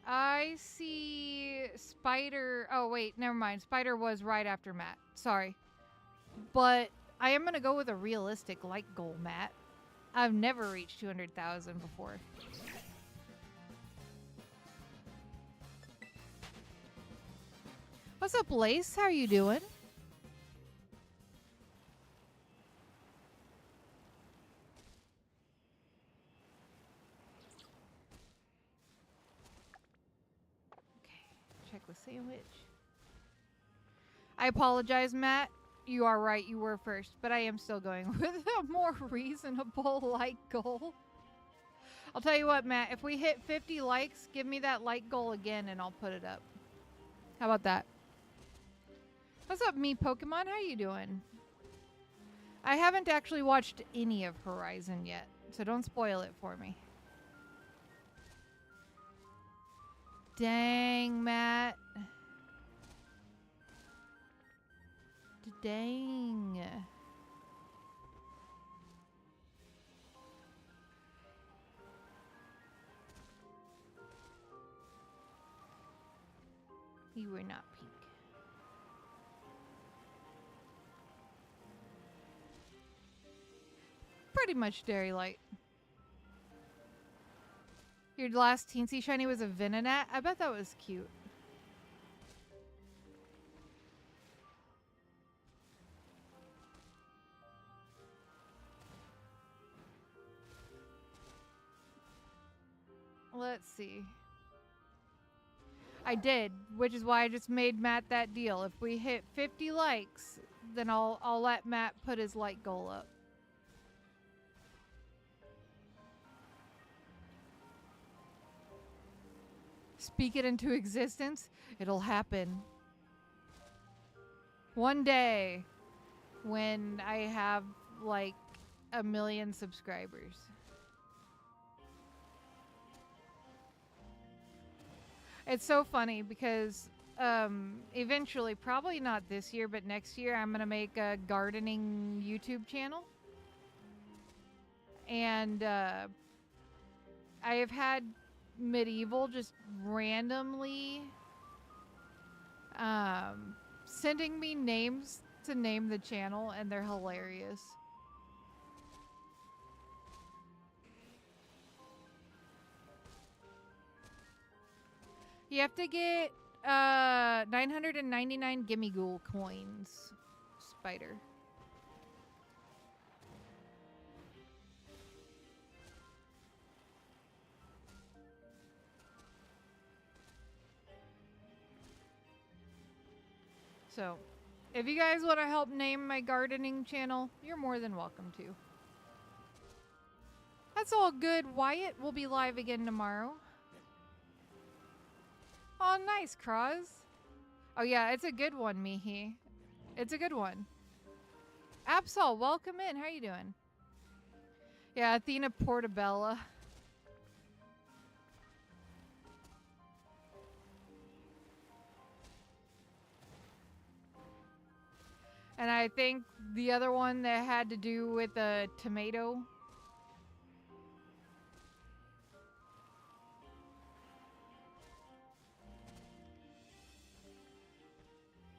I see Spider. Oh, wait, never mind. Spider was right after Matt. Sorry. But I am going to go with a realistic like goal, Matt. I've never reached 200,000 before. What's up, Lace? How are you doing? Okay, check the sandwich. I apologize, Matt. You are right, you were first, but I am still going with a more reasonable like goal. I'll tell you what, Matt, if we hit 50 likes, give me that like goal again and I'll put it up. How about that? What's up, me Pokemon? How you doing? I haven't actually watched any of Horizon yet, so don't spoil it for me. Dang, Matt. Dang. You were not pink. Pretty much Dairy Light. Your last Teensy Shiny was a Venonat? I bet that was cute. Let's see. I did, which is why I just made Matt that deal. If we hit 50 likes, then I'll let Matt put his like goal up. Speak it into existence. It'll happen. One day. when I have like 1 million subscribers. It's so funny because eventually, probably not this year, but next year, I'm going to make a gardening YouTube channel. And I have had Medieval just randomly sending me names to name the channel, and they're hilarious. You have to get 999 Gimme Ghoul coins, Spider. So, if you guys want to help name my gardening channel, you're more than welcome to. That's all good. Wyatt will be live again tomorrow. Oh, nice, Cross. Oh, yeah, it's a good one, Mihi. It's a good one. Absol, welcome in. How you doing? Yeah, Athena Portabella. And I think the other one that had to do with a tomato.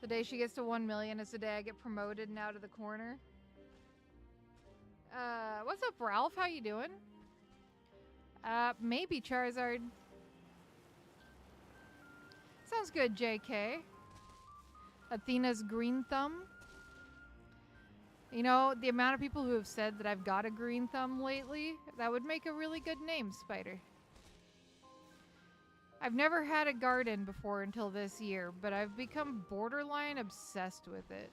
The day she gets to 1 million is the day I get promoted and out of the corner. What's up, Ralph? How you doing? Maybe Charizard. Sounds good, JK. Athena's green thumb. You know, the amount of people who have said that I've got a green thumb lately, that would make a really good name, Spider. I've never had a garden before until this year, but I've become borderline obsessed with it.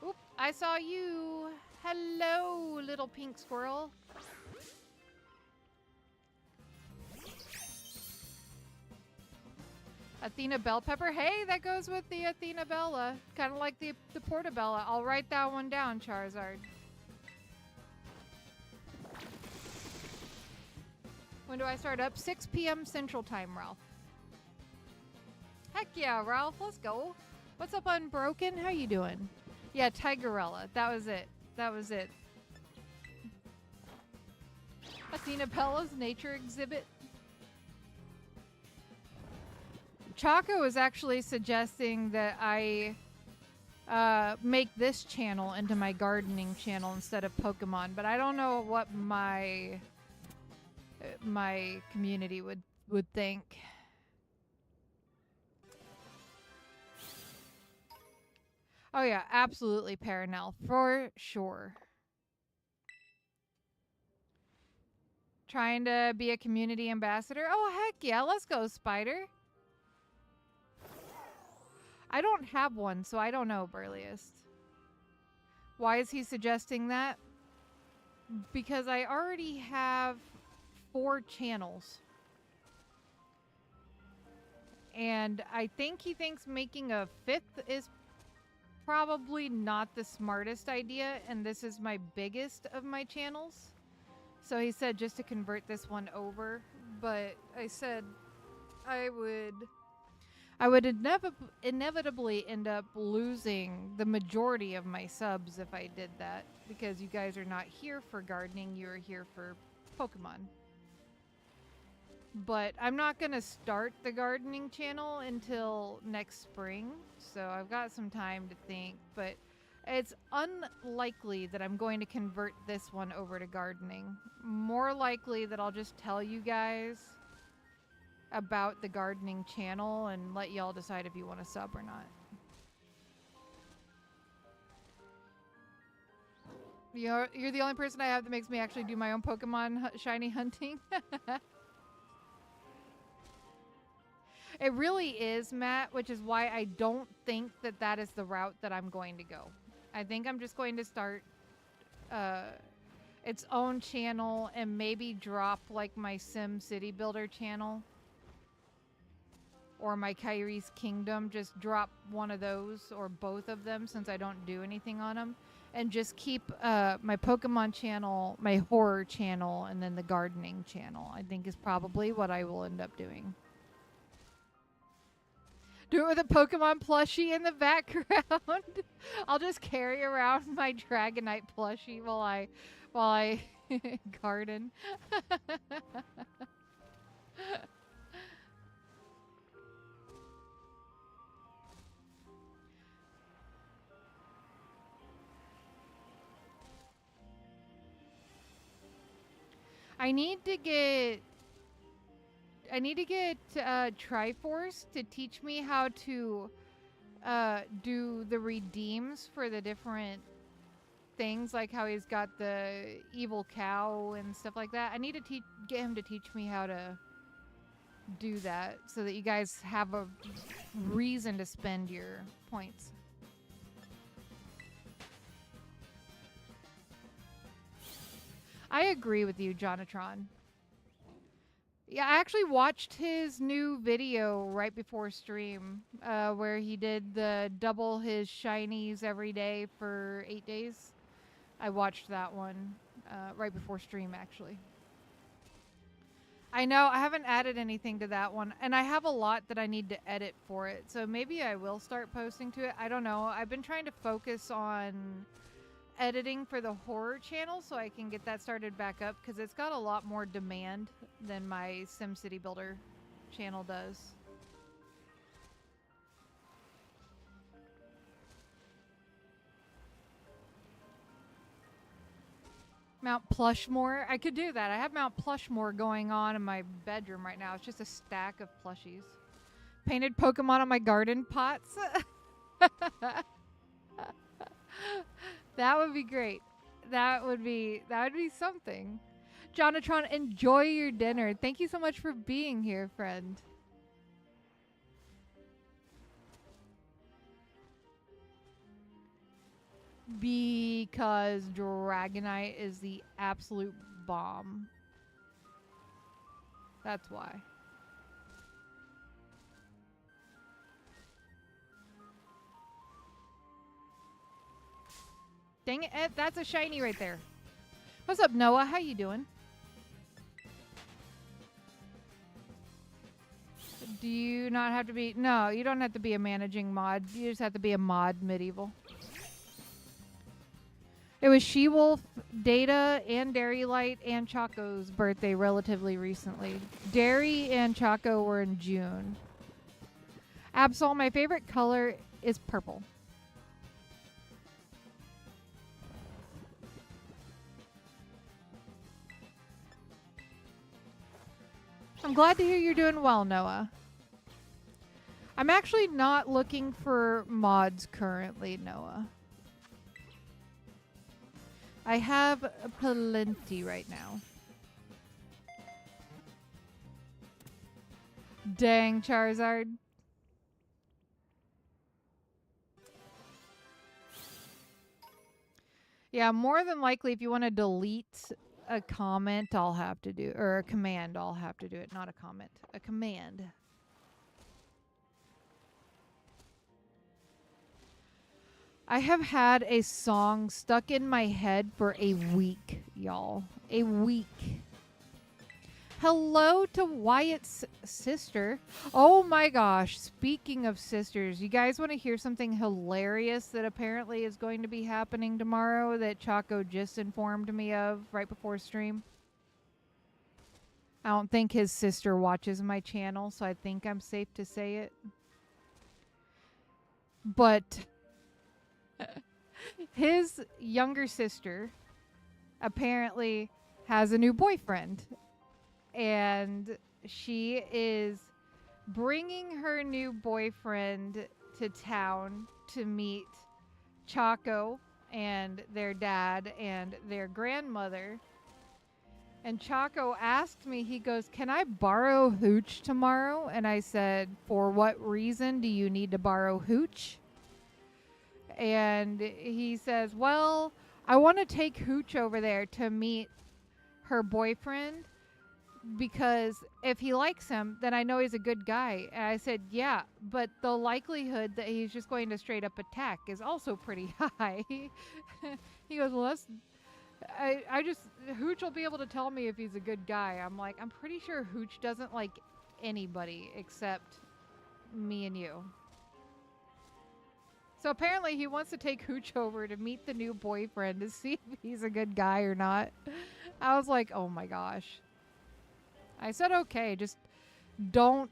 Oop, I saw you. Hello, little pink squirrel. Athena Bell Pepper. Hey, that goes with the Athena Bella. Kind of like the Portabella. I'll write that one down, Charizard. When do I start up? 6 p.m. Central Time, Ralph. Heck yeah, Ralph. Let's go. What's up, Unbroken? How you doing? Yeah, Tigerella. That was it. That was it. Athena Bella's nature exhibit. Chaco was actually suggesting that I make this channel into my gardening channel instead of Pokemon, but I don't know what my community would think. Oh yeah, absolutely, Paranel, for sure. Trying to be a community ambassador? Oh heck yeah, let's go, Spider. I don't have one, so I don't know, Burliest. Why is he suggesting that? Because I already have 4 channels. And I think he thinks making a 5th is probably not the smartest idea, and this is my biggest of my channels. So he said just to convert this one over, but I said I would inevitably end up losing the majority of my subs if I did that, because you guys are not here for gardening, you're here for Pokemon. But I'm not going to start the gardening channel until next spring, so I've got some time to think, but it's unlikely that I'm going to convert this one over to gardening. More likely that I'll just tell you guys about the gardening channel and let y'all decide if you want to sub or not. You're the only person I have that makes me actually do my own Pokemon shiny hunting. It really is, Matt, which is why I don't think that that is the route that I'm going to go. I think I'm just going to start its own channel and maybe drop like my Sim City Builder channel. or my Kyrie's Kingdom, just drop one of those or both of them since I don't do anything on them. And just keep my Pokemon channel, my horror channel, and then the gardening channel, I think is probably what I will end up doing. Do it with a Pokemon plushie in the background. I'll just carry around my Dragonite plushie while I garden. I need to get Triforce to teach me how to do the redeems for the different things, like how he's got the evil cow and stuff like that. I need to get him to teach me how to do that so that you guys have a reason to spend your points. I agree with you, Jonatron. Yeah, I actually watched his new video right before stream, where he did the double his shinies every day for 8 days. I watched that one right before stream, actually. I know, I haven't added anything to that one, and I have a lot that I need to edit for it, so maybe I will start posting to it. I don't know. I've been trying to focus on editing for the horror channel so I can get that started back up, because it's got a lot more demand than my SimCity Builder channel does. Mount Plushmore. I could do that. I have Mount Plushmore going on in my bedroom right now. It's just a stack of plushies. Painted Pokemon on my garden pots. That would be great. That would be something. Jonatron, enjoy your dinner. Thank you so much for being here, friend. Because Dragonite is the absolute bomb. That's why. Dang it, Ed, that's a shiny right there. What's up, Noah? How you doing? Do you not have to be... No, you don't have to be a managing mod. You just have to be a mod medieval. It was She-Wolf, Data, and Dairylight, and Choco's birthday relatively recently. Dairy and Choco were in June. Absol, my favorite color is purple. I'm glad to hear you're doing well, Noah. I'm actually not looking for mods currently, Noah. I have plenty right now. Dang, Charizard. Yeah, more than likely, if you want to delete a comment, I'll have to do, or a command, I'll have to do it. Not a comment, a command. I have had a song stuck in my head for a week, y'all. A week. Hello to Wyatt's sister. Oh my gosh. Speaking of sisters, you guys want to hear something hilarious that apparently is going to be happening tomorrow that Choco just informed me of right before stream? I don't think his sister watches my channel, so I think I'm safe to say it. But his younger sister apparently has a new boyfriend. And she is bringing her new boyfriend to town to meet Choco and their dad and their grandmother. And Choco asked me, he goes, "Can I borrow Hooch tomorrow?" And I said, "For what reason do you need to borrow Hooch?" And he says, "Well, I want to take Hooch over there to meet her boyfriend, because if he likes him, then I know he's a good guy. And I said, yeah, but the likelihood that he's just going to straight up attack is also pretty high. He goes, well, that's, I just, Hooch will be able to tell me if he's a good guy. I'm like, I'm pretty sure Hooch doesn't like anybody except me and you. So apparently he wants to take Hooch over to meet the new boyfriend to see if he's a good guy or not. I was like, oh my gosh. I said, okay, just don't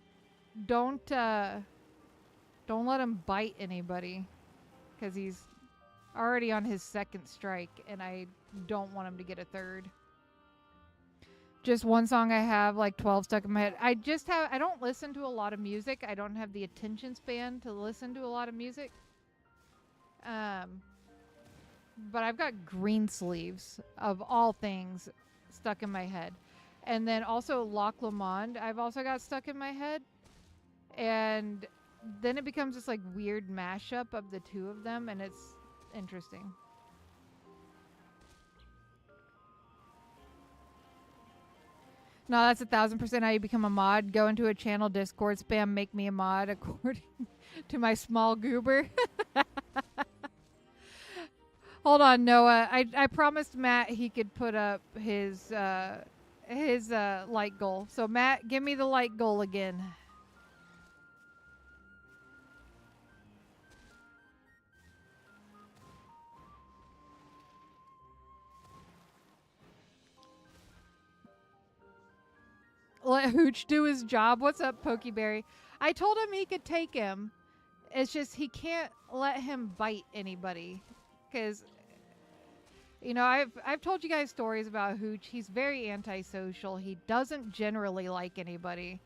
let him bite anybody, because he's already on his second strike and I don't want him to get a third. Just one song I have like 12 stuck in my head. I don't listen to a lot of music. I don't have the attention span to listen to a lot of music. But I've got Green Sleeves, of all things, stuck in my head. And then also Loch Lomond, I've also got stuck in my head. And then it becomes this like weird mashup of the two of them, and it's interesting. No, that's 1,000% how you become a mod. Go into a channel Discord, spam make me a mod according to my small goober. Hold on, Noah. I promised Matt he could put up his light goal. So Matt, give me the light goal again. Let Hooch do his job. What's up, Pokeberry? I told him he could take him. It's just he can't let him bite anybody, because you know, I've told you guys stories about Hooch. He's very antisocial. He doesn't generally like anybody.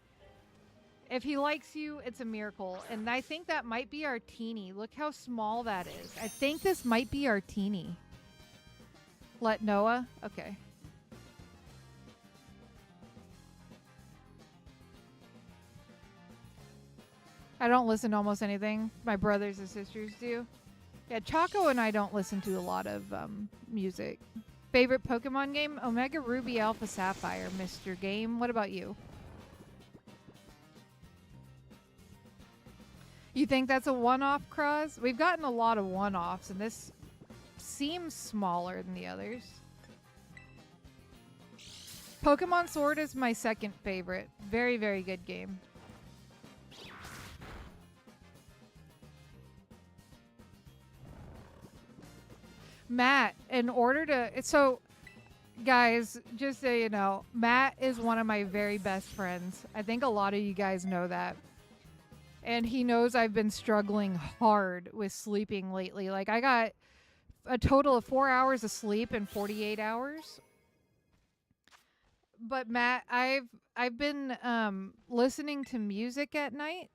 If he likes you, it's a miracle. And I think that might be our Teeny. Look how small that is. I think this might be our Teeny. Let Noah? Okay. I don't listen to almost anything. My brothers and sisters do. Yeah, Choco and I don't listen to a lot of music. Favorite Pokemon game? Omega Ruby Alpha Sapphire, Mr. Game. What about you? You think that's a one-off, Cross? We've gotten a lot of one-offs, and this seems smaller than the others. Pokemon Sword is my second favorite. Very, very good game. Matt, in order to... So, guys, just so you know, Matt is one of my very best friends. I think a lot of you guys know that. And he knows I've been struggling hard with sleeping lately. Like, I got a total of 4 hours of sleep in 48 hours. But Matt, I've been listening to music at night.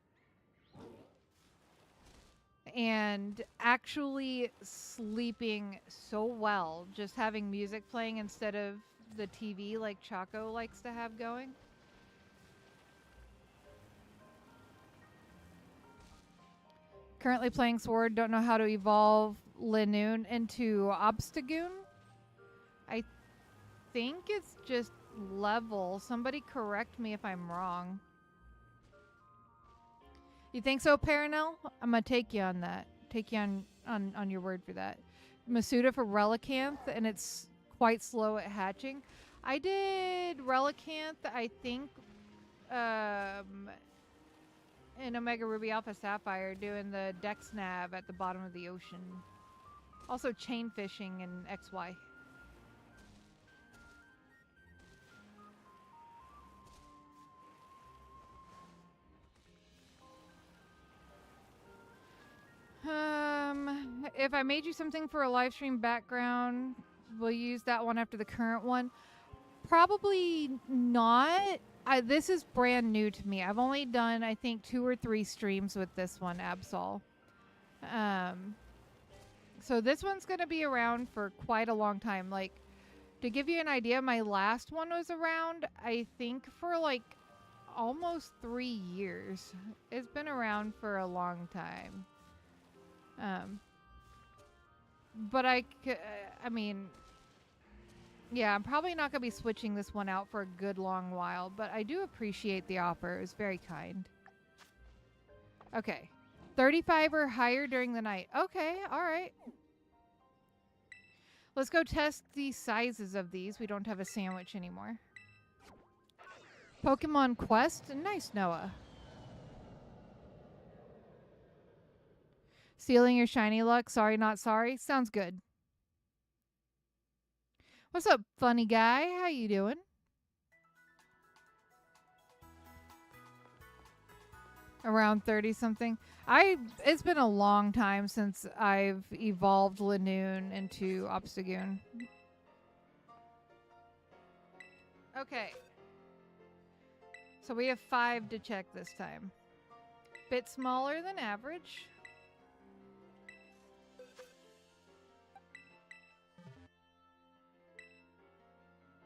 And actually sleeping so well, just having music playing instead of the TV like Choco likes to have going. Currently playing Sword, don't know how to evolve Linoon into Obstagoon. I think it's just level. Somebody correct me if I'm wrong. You think so, Paranel? I'm going to take you on that. Take you on your word for that. Masuda for Relicanth, and it's quite slow at hatching. I did Relicanth, I think, in Omega Ruby Alpha Sapphire, doing the Dex Nav at the bottom of the ocean. Also chain fishing in XY. If I made you something for a live stream background, will you use that one after the current one? Probably not. This is brand new to me. I've only done, I think, 2 or 3 streams with this one, Absol. So this one's going to be around for quite a long time. Like, to give you an idea, my last one was around, I think, for like almost 3 years. It's been around for a long time. But I mean, Yeah, I'm probably not going to be switching this one out for a good long while, but I do appreciate the offer. It was very kind. Okay. 35 or higher during the night. Okay, all right. Let's go test the sizes of these. We don't have a sandwich anymore. Pokemon Quest. Nice, Noah. Stealing your shiny luck. Sorry, not sorry. Sounds good. What's up, funny guy? How you doing? Around 30 something. It's been a long time since I've evolved Lanoon into Obstagoon. Okay. So we have 5 to check this time. Bit smaller than average.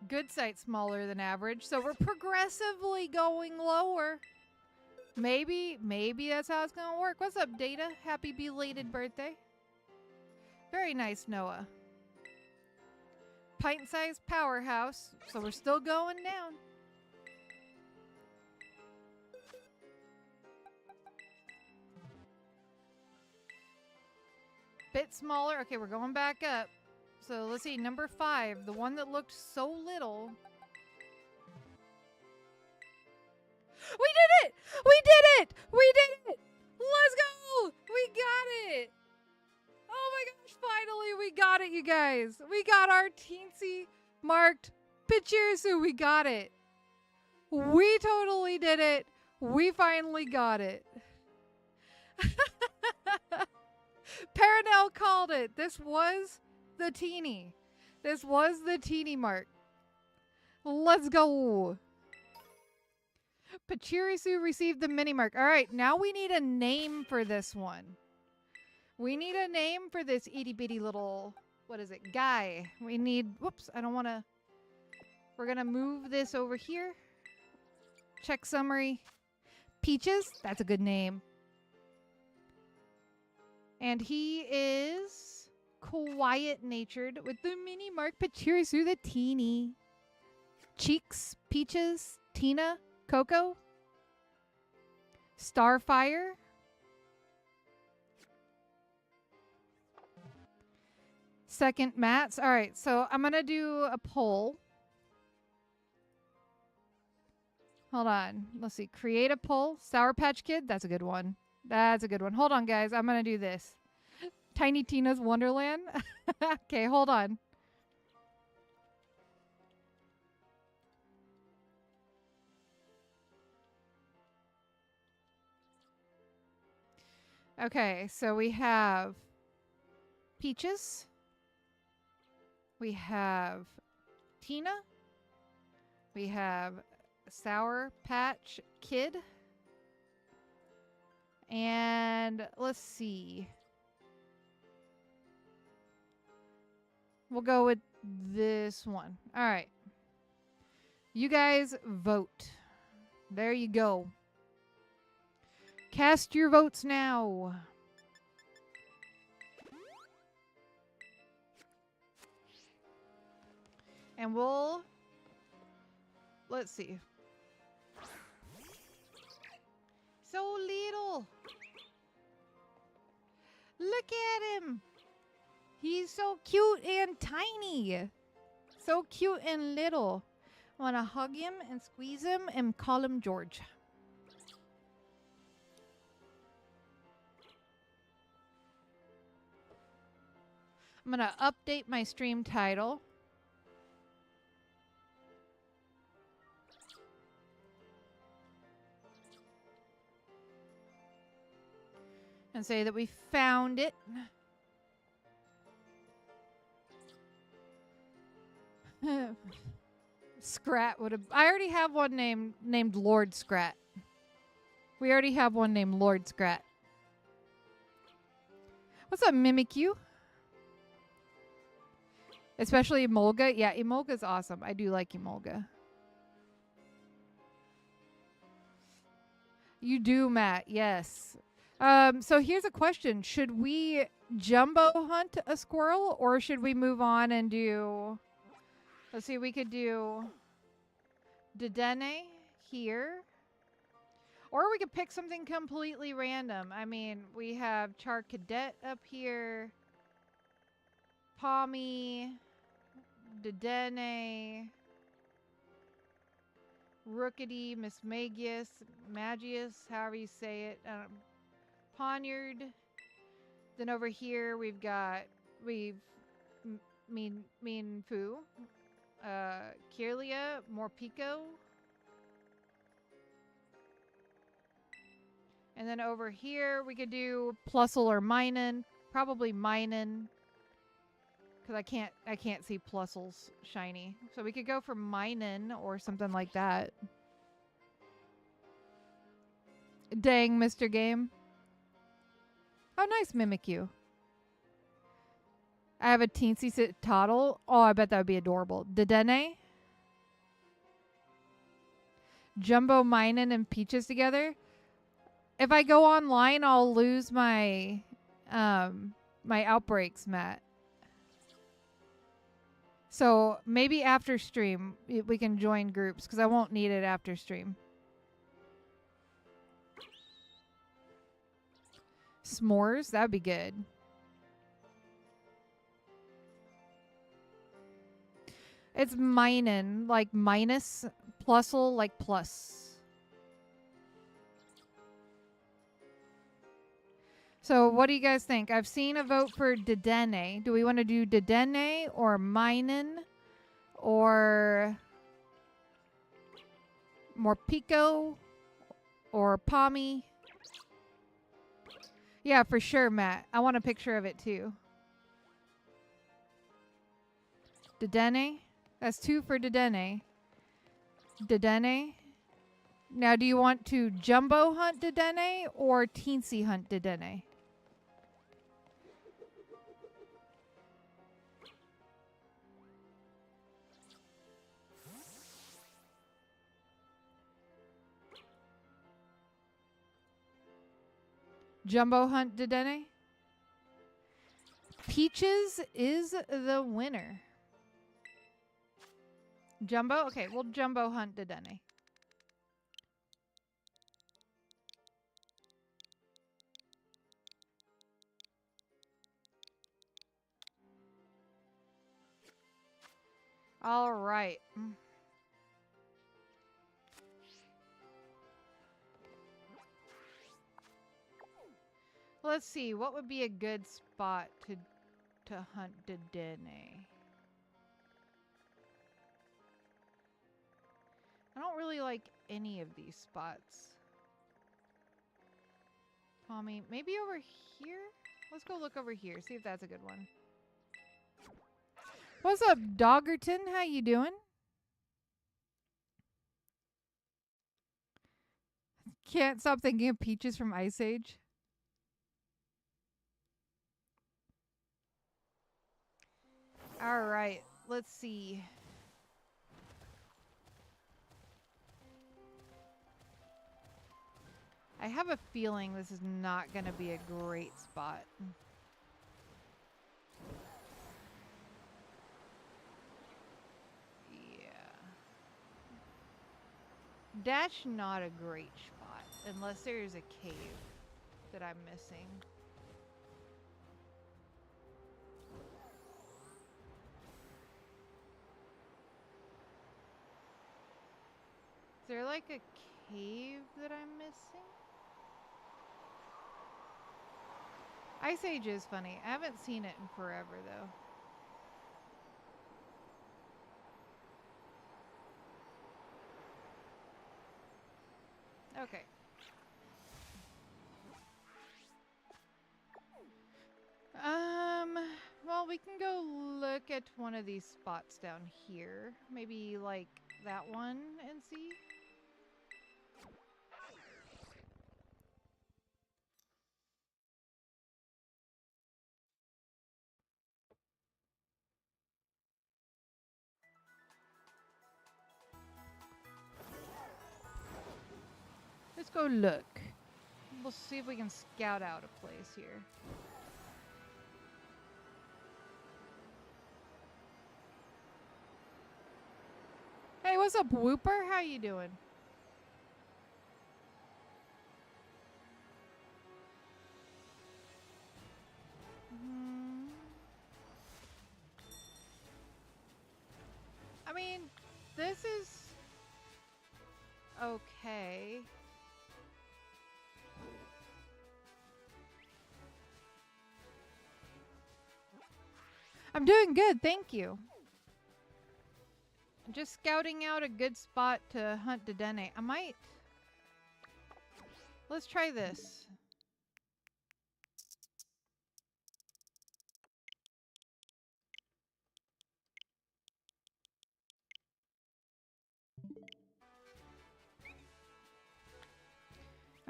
Good sight smaller than average. So we're progressively going lower. Maybe that's how it's going to work. What's up, Data? Happy belated birthday. Very nice, Noah. Pint-sized powerhouse. So we're still going down. Bit smaller. Okay, we're going back up. So let's see, number 5, the one that looked so little. We did it! We did it! We did it! Let's go! We got it! Oh my gosh, finally we got it, you guys. We got our teensy marked Pachirisu. We got it. We totally did it. We finally got it. Paranel called it. This was the teeny. This was the teeny mark. Let's go. Pachirisu received the mini mark. All right, now we need a name for this one. We need a name for this itty bitty little, what is it, guy. We need, whoops, I don't want to, we're going to move this over here. Check summary. Peaches, that's a good name. And he is quiet-natured with the mini mark Pachirisu the teeny. Cheeks, Peaches, Tina, Coco, Starfire, second Mats. All right, so I'm going to do a poll. Hold on. Let's see. Create a poll. Sour Patch Kid. That's a good one. That's a good one. Hold on, guys. I'm going to do this. Tiny Tina's Wonderland. Okay, hold on. Okay, so we have Peaches. We have Tina. We have Sour Patch Kid. And let's see. We'll go with this one. All right. You guys vote. There you go. Cast your votes now. And let's see. So little. Look at him. He's so cute and tiny. So cute and little. I want to hug him and squeeze him and call him George. I'm going to update my stream title. And say that we found it. Scrat would have. I already have one named Lord Scrat. We already have one named Lord Scrat. What's up, Mimikyu? Especially Emolga. Yeah, Emolga's awesome. I do like Emolga. You do, Matt. Yes. So here's a question. Should we jumbo hunt a squirrel or should we move on and do Let's see, we could do dedenne here. Or we could pick something completely random. I mean, we have Cadet up here. Palmy. Dedenne. Rookity, Magius, however you say it. Poniard. Then over here we've Mean Foo. Kirlia, Morpeko. And then over here we could do Plusle or Minun. Probably Minun. Because I can't see Plusle's shiny. So we could go for Minun or something like that. Dang, Mr. Game. Oh, nice, Mimikyu. I have a teensy sit toddle. Oh, I bet that would be adorable. Dedenne. Jumbo, Minun, and Peaches together. If I go online, I'll lose my my outbreaks, Matt. So maybe after stream we can join groups because I won't need it after stream. S'mores, that'd be good. It's Minun, like minus, Plusle, like plus. So what do you guys think? I've seen a vote for dedenne. Do we want to do dedenne or Minun or Morpeko or Palmy? Yeah, for sure, Matt. I want a picture of it too. Dedenne. That's 2 for dedenne. Dedenne. Now, do you want to jumbo hunt dedenne or teensy hunt dedenne? Jumbo hunt dedenne? Peaches is the winner. Jumbo? Okay, we'll jumbo hunt dedenne. All right. Let's see. What would be a good spot to hunt dedenne? I don't really like any of these spots. Tommy, maybe over here? Let's go look over here. See if that's a good one. What's up, Doggerton? How you doing? Can't stop thinking of Peaches from Ice Age. All right, let's see. I have a feeling this is not going to be a great spot. Yeah. Dash not a great spot unless there's a cave that I'm missing. Is there like a cave that I'm missing? Ice Age is funny. I haven't seen it in forever, though. Okay. Well, we can go look at one of these spots down here. Maybe like that one and see. Let's go look. We'll see if we can scout out a place here. what's up, Whooper? How you doing? I mean, this is okay. I'm doing good, thank you. I'm just scouting out a good spot to hunt dedenne. I might... Let's try this.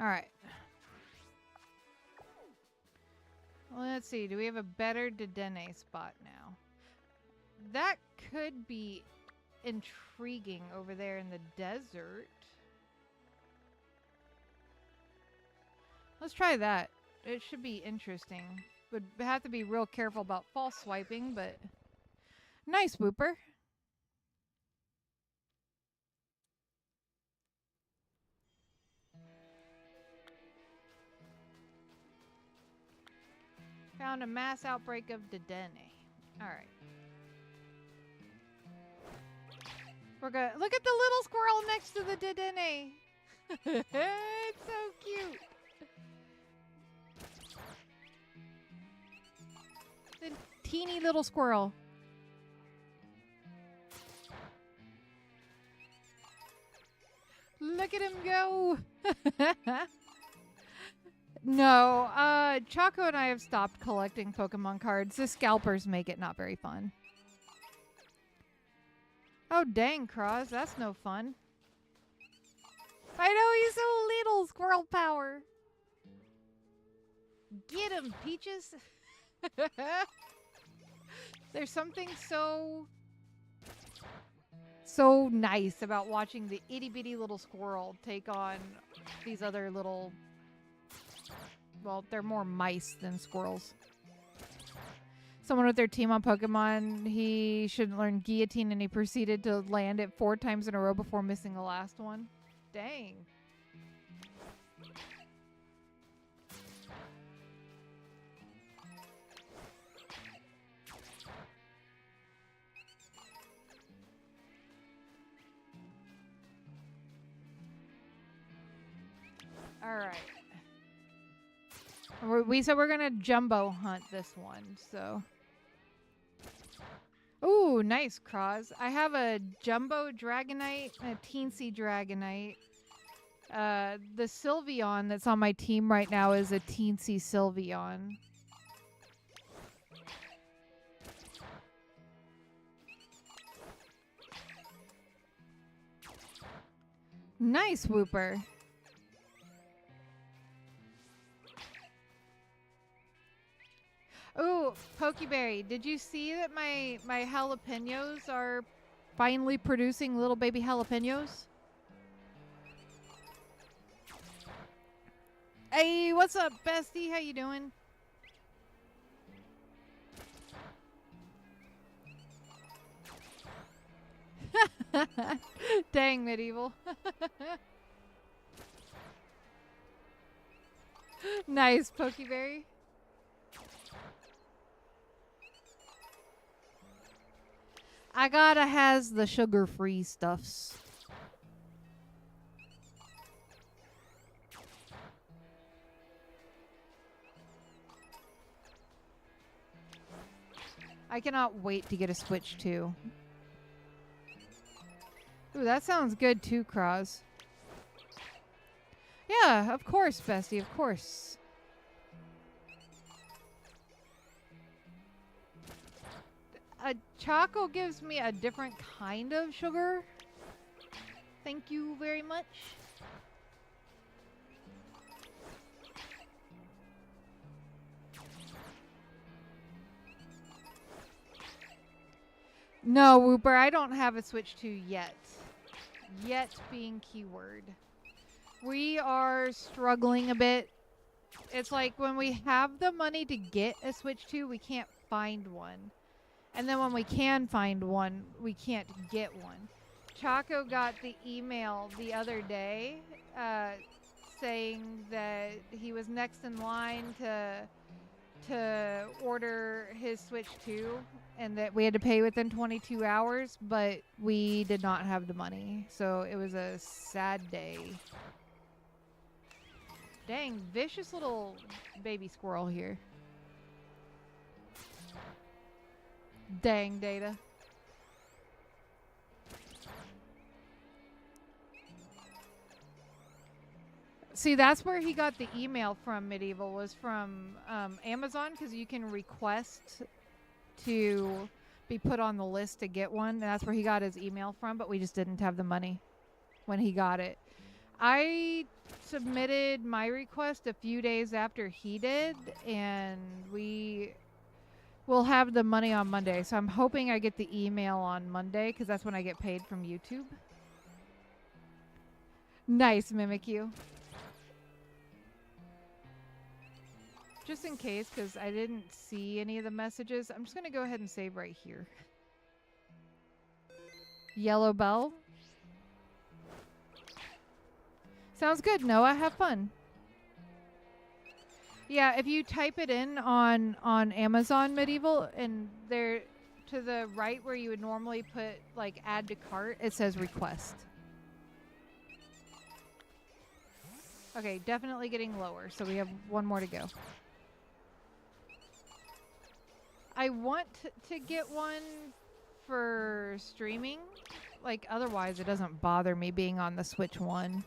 Alright. Let's see, do we have a better dedenne spot now? That could be intriguing over there in the desert. Let's try that. It should be interesting. Would have to be real careful about false swiping, but... Nice, Whooper. Found a mass outbreak of dedenne. Alright. We're good. Look at the little squirrel next to the dedenne. It's so cute. The teeny little squirrel. Look at him go. No, Choco and I have stopped collecting Pokemon cards. The scalpers make it not very fun. Oh, dang, Cross. That's no fun. I know, he's so little. Squirrel power. Get him, Peaches. There's something so nice about watching the itty-bitty little squirrel take on these other little... Well, they're more mice than squirrels. Someone with their team on Pokemon, he shouldn't learn Guillotine, and he proceeded to land it 4 times in a row before missing the last one. Dang. All right. We said we're gonna jumbo hunt this one, so. Ooh, nice, Cross. I have a jumbo Dragonite and a teensy Dragonite. The Sylveon that's on my team right now is a teensy Sylveon. Nice, Whooper. Ooh, Pokeberry, did you see that my jalapenos are finally producing little baby jalapenos? Hey, what's up, bestie? How you doing? Dang, Medieval. Nice, Pokeberry. Agata has the sugar-free stuffs. I cannot wait to get a Switch too. Ooh, that sounds good too, Cross. Yeah, of course, bestie, of course. Choco gives me a different kind of sugar. Thank you very much. No, Whooper, I don't have a Switch 2 yet. Yet being keyword. We are struggling a bit. It's like when we have the money to get a Switch 2, we can't find one. And then when we can find one, we can't get one. Chaco got the email the other day saying that he was next in line to order his Switch 2 and that we had to pay within 22 hours, but we did not have the money. So it was a sad day. Dang, vicious little baby squirrel here. Dang, Data. See, that's where he got the email from Medieval, was from Amazon, because you can request to be put on the list to get one. And that's where he got his email from, but we just didn't have the money when he got it. I submitted my request a few days after he did, and we will have the money on Monday. So I'm hoping I get the email on Monday, because that's when I get paid from YouTube. Nice, Mimikyu. Just in case, because I didn't see any of the messages, I'm just going to go ahead and save right here. Yellow Bell. Sounds good, Noah. Have fun. Yeah, if you type it in on Amazon Medieval, and there to the right where you would normally put like add to cart, it says request. Okay, definitely getting lower, so we have one more to go. I want to get one for streaming. Like, otherwise it doesn't bother me being on the Switch 1.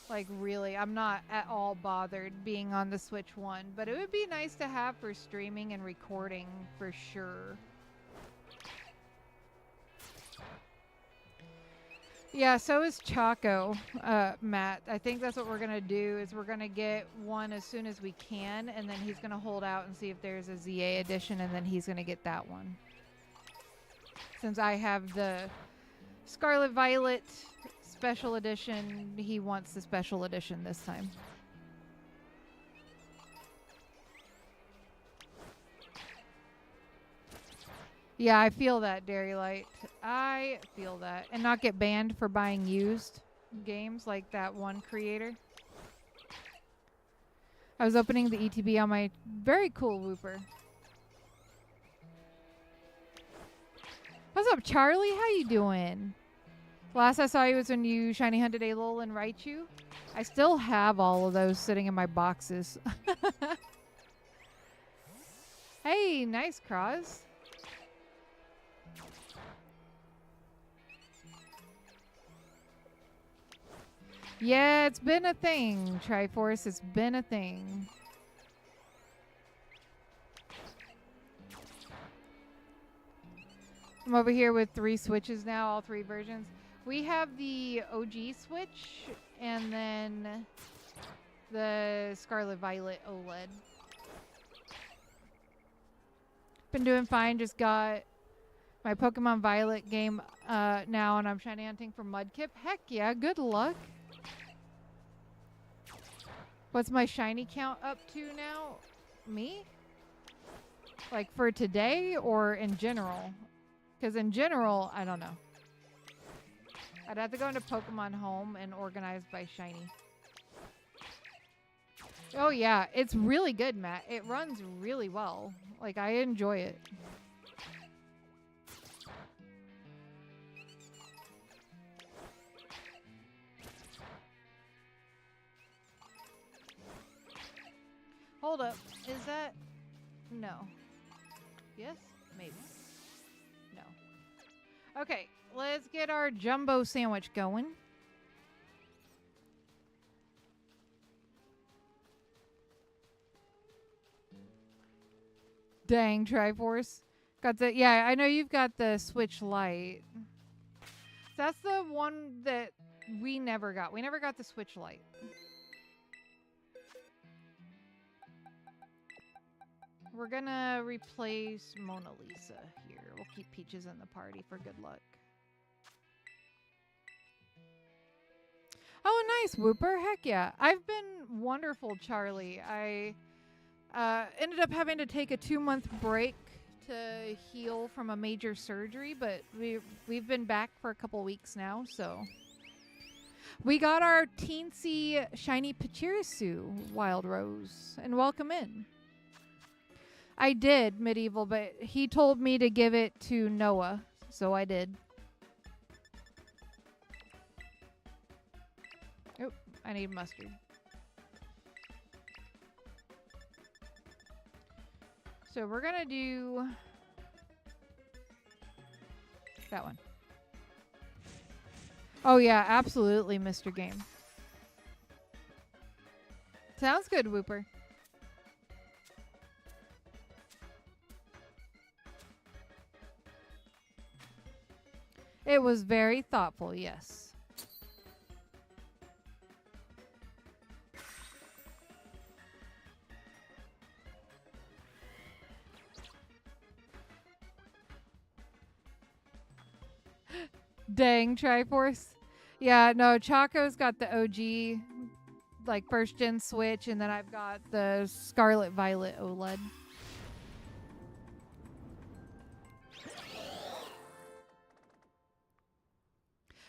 Like, really, I'm not at all bothered being on the Switch 1. But it would be nice to have for streaming and recording for sure. Yeah, so is Chaco, Matt. I think that's what we're going to do, is we're going to get one as soon as we can, and then he's going to hold out and see if there's a ZA edition, and then he's going to get that one. Since I have the Scarlet Violet special edition, he wants the special edition this time. Yeah, I feel that, Dairylight. I feel that. And not get banned for buying used games like that one creator. I was opening the ETB on my very cool Whooper. What's up, Charlie? How you doing? Last I saw you was when you shiny hunted a Lol and Raichu. I still have all of those sitting in my boxes. Hey, nice, Cross. Yeah, it's been a thing, Triforce. It's been a thing. I'm over here with 3 Switches now, all 3 versions. We have the OG Switch and then the Scarlet Violet OLED. Been doing fine. Just got my Pokemon Violet game now, and I'm shiny hunting for Mudkip. Heck yeah, good luck. What's my shiny count up to now? Me? Like for today or in general? Because in general, I don't know. I'd have to go into Pokemon Home and organize by shiny. Oh yeah, it's really good, Matt. It runs really well. Like, I enjoy it. Hold up. Is that... No. Yes? Maybe. No. Okay, let's get our jumbo sandwich going. Dang, Triforce. Got the... Yeah, I know you've got the Switch Lite. That's the one that we never got. We never got the Switch Lite. We're gonna replace Mona Lisa here. We'll keep Peaches in the party for good luck. Oh, nice, Whooper. Heck yeah. I've been wonderful, Charlie. Ended up having to take a 2-month break to heal from a major surgery, but we've been back for a couple weeks now, so. We got our Teeny Shiny Pachirisu Wild Rose, and welcome in. I did, Medieval, but he told me to give it to Noah, so I did. Oh, I need mustard. So we're gonna do that one. Oh yeah, absolutely, Mr. Game. Sounds good, Whooper. It was very thoughtful, yes. Dang, Triforce. Yeah, no, Choco's got the OG, like, first gen Switch, and then I've got the Scarlet Violet OLED.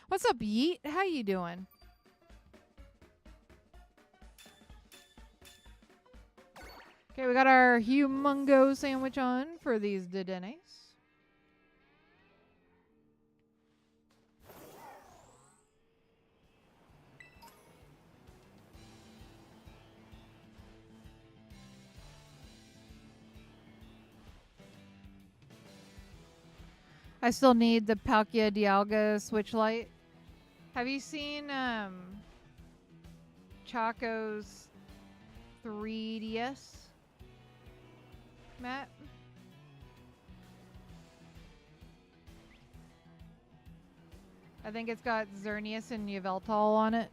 What's up, Yeet? How you doing? Okay, we got our humongo sandwich on for these dedennes. I still need the Palkia Dialga Switch Lite. Have you seen Choco's 3DS, Matt? I think it's got Xerneas and Yveltal on it.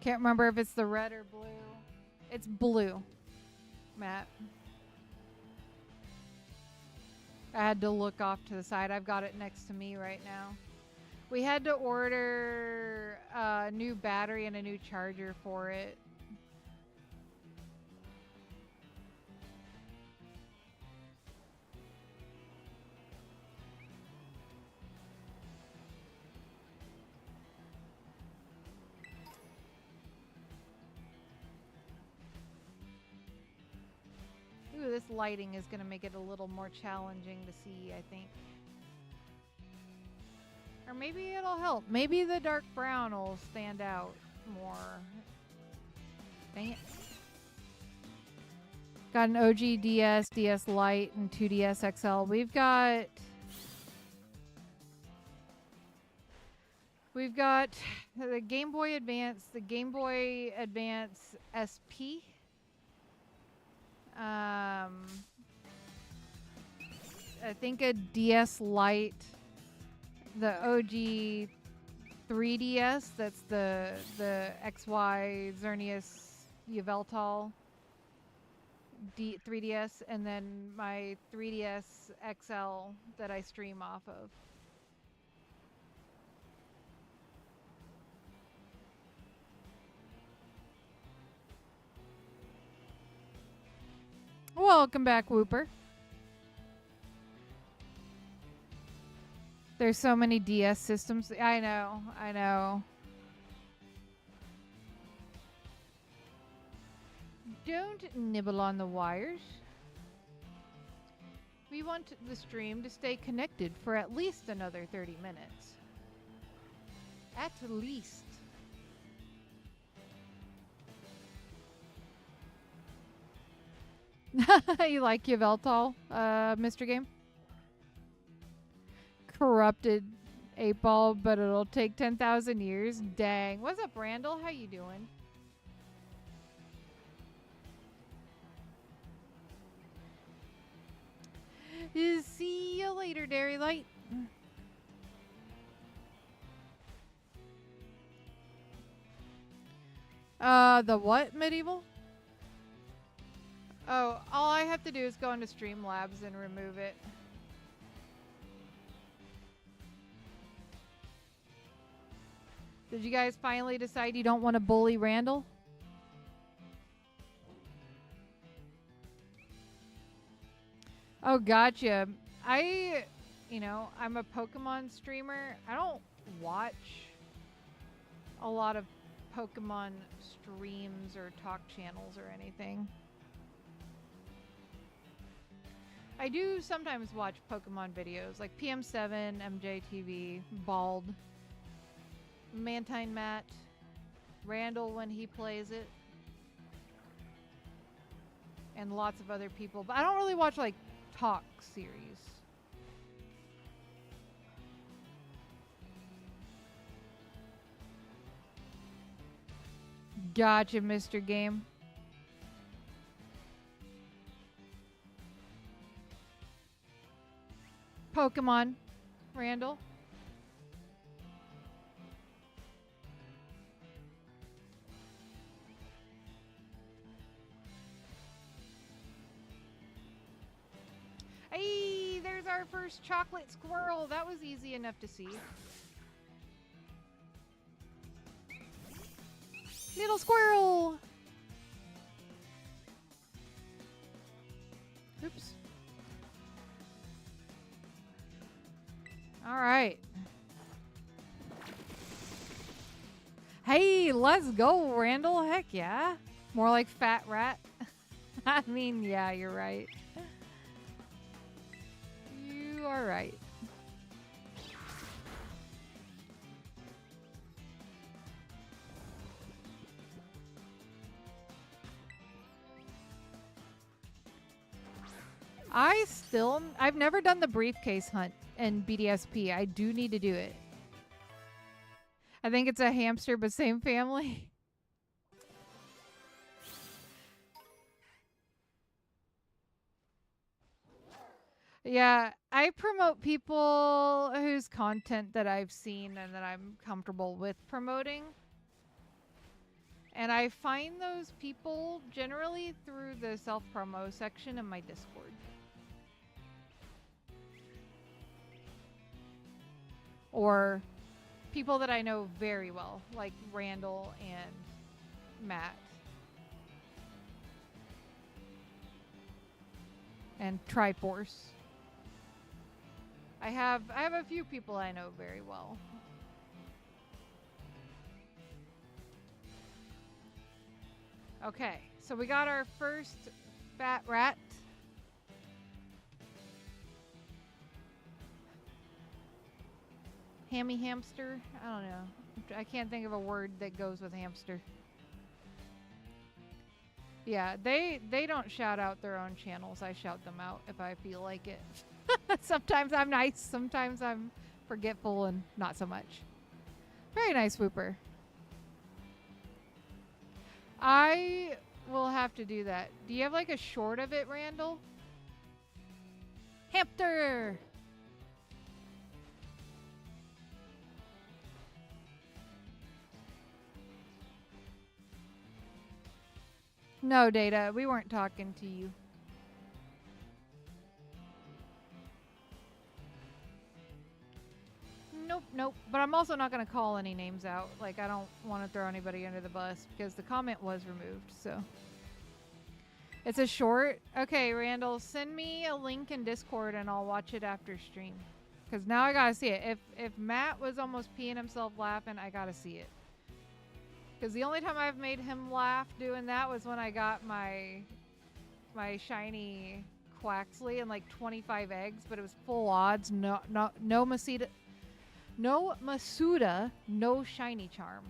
Can't remember if it's the red or blue. It's blue, Matt. I had to look off to the side. I've got it next to me right now. We had to order a new battery and a new charger for it. Ooh, this lighting is going to make it a little more challenging to see, I think. Or maybe it'll help. Maybe the dark brown will stand out more. Dang it. Got an OG DS, DS Lite, and 2DS XL. We've got the Game Boy Advance, the Game Boy Advance SP. I think a DS Lite, the OG 3DS, that's the XY Xerneas Yveltal 3DS, and then my 3DS XL that I stream off of. Welcome back, Whooper. There's so many DS systems. I know. Don't nibble on the wires. We want the stream to stay connected for at least another 30 minutes. At least. You like Yveltal, Mr. Game? Corrupted 8-ball, but it'll take 10,000 years. Dang. What's up, Randall? How you doing? See you later, Dairy Light. The what medieval? Oh, all I have to do is go into Streamlabs and remove it. Did you guys finally decide you don't want to bully Randall? Oh, gotcha. I'm a Pokemon streamer. I don't watch a lot of Pokemon streams or talk channels or anything. I do sometimes watch Pokemon videos like PM7, MJTV, Bald, Mantine Matt, Randall when he plays it, and lots of other people. But I don't really watch like talk series. Gotcha, Mr. Game. Pokemon, Randall. Hey, there's our first chocolate squirrel. That was easy enough to see. Little squirrel. Oops. All right. Hey, let's go, Randall. Heck yeah. More like fat rat. I mean, yeah, you're right. You are right. I've never done the briefcase hunt in BDSP. I do need to do it. I think it's a hamster, but same family. Yeah, I promote people whose content that I've seen and that I'm comfortable with promoting. And I find those people generally through the self-promo section in my Discord. Or people that I know very well, like Randall and Matt. And Triforce. I have a few people I know very well. Okay, so we got our first fat rat. Hammy hamster? I don't know. I can't think of a word that goes with hamster. Yeah, they don't shout out their own channels. I shout them out if I feel like it. Sometimes I'm nice. Sometimes I'm forgetful and not so much. Very nice, Whooper. I will have to do that. Do you have like a short of it, Randall? Hamster! No, Data, we weren't talking to you. Nope. But I'm also not going to call any names out. Like, I don't want to throw anybody under the bus because the comment was removed, so. It's a short? Okay, Randall, send me a link in Discord and I'll watch it after stream. Because now I got to see it. If Matt was almost peeing himself laughing, I got to see it. Because the only time I've made him laugh doing that was when I got my shiny Quaxley and like 25 eggs, but it was full odds. No Masuda, no shiny charm.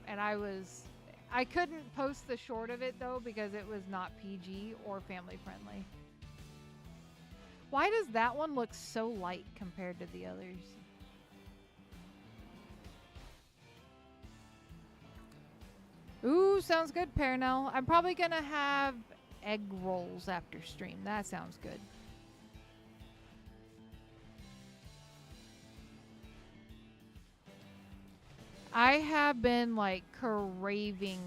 And I couldn't post the short of it though because it was not PG or family friendly. Why does that one look so light compared to the others? Ooh, sounds good, Parnell. I'm probably gonna have egg rolls after stream. That sounds good. I have been like craving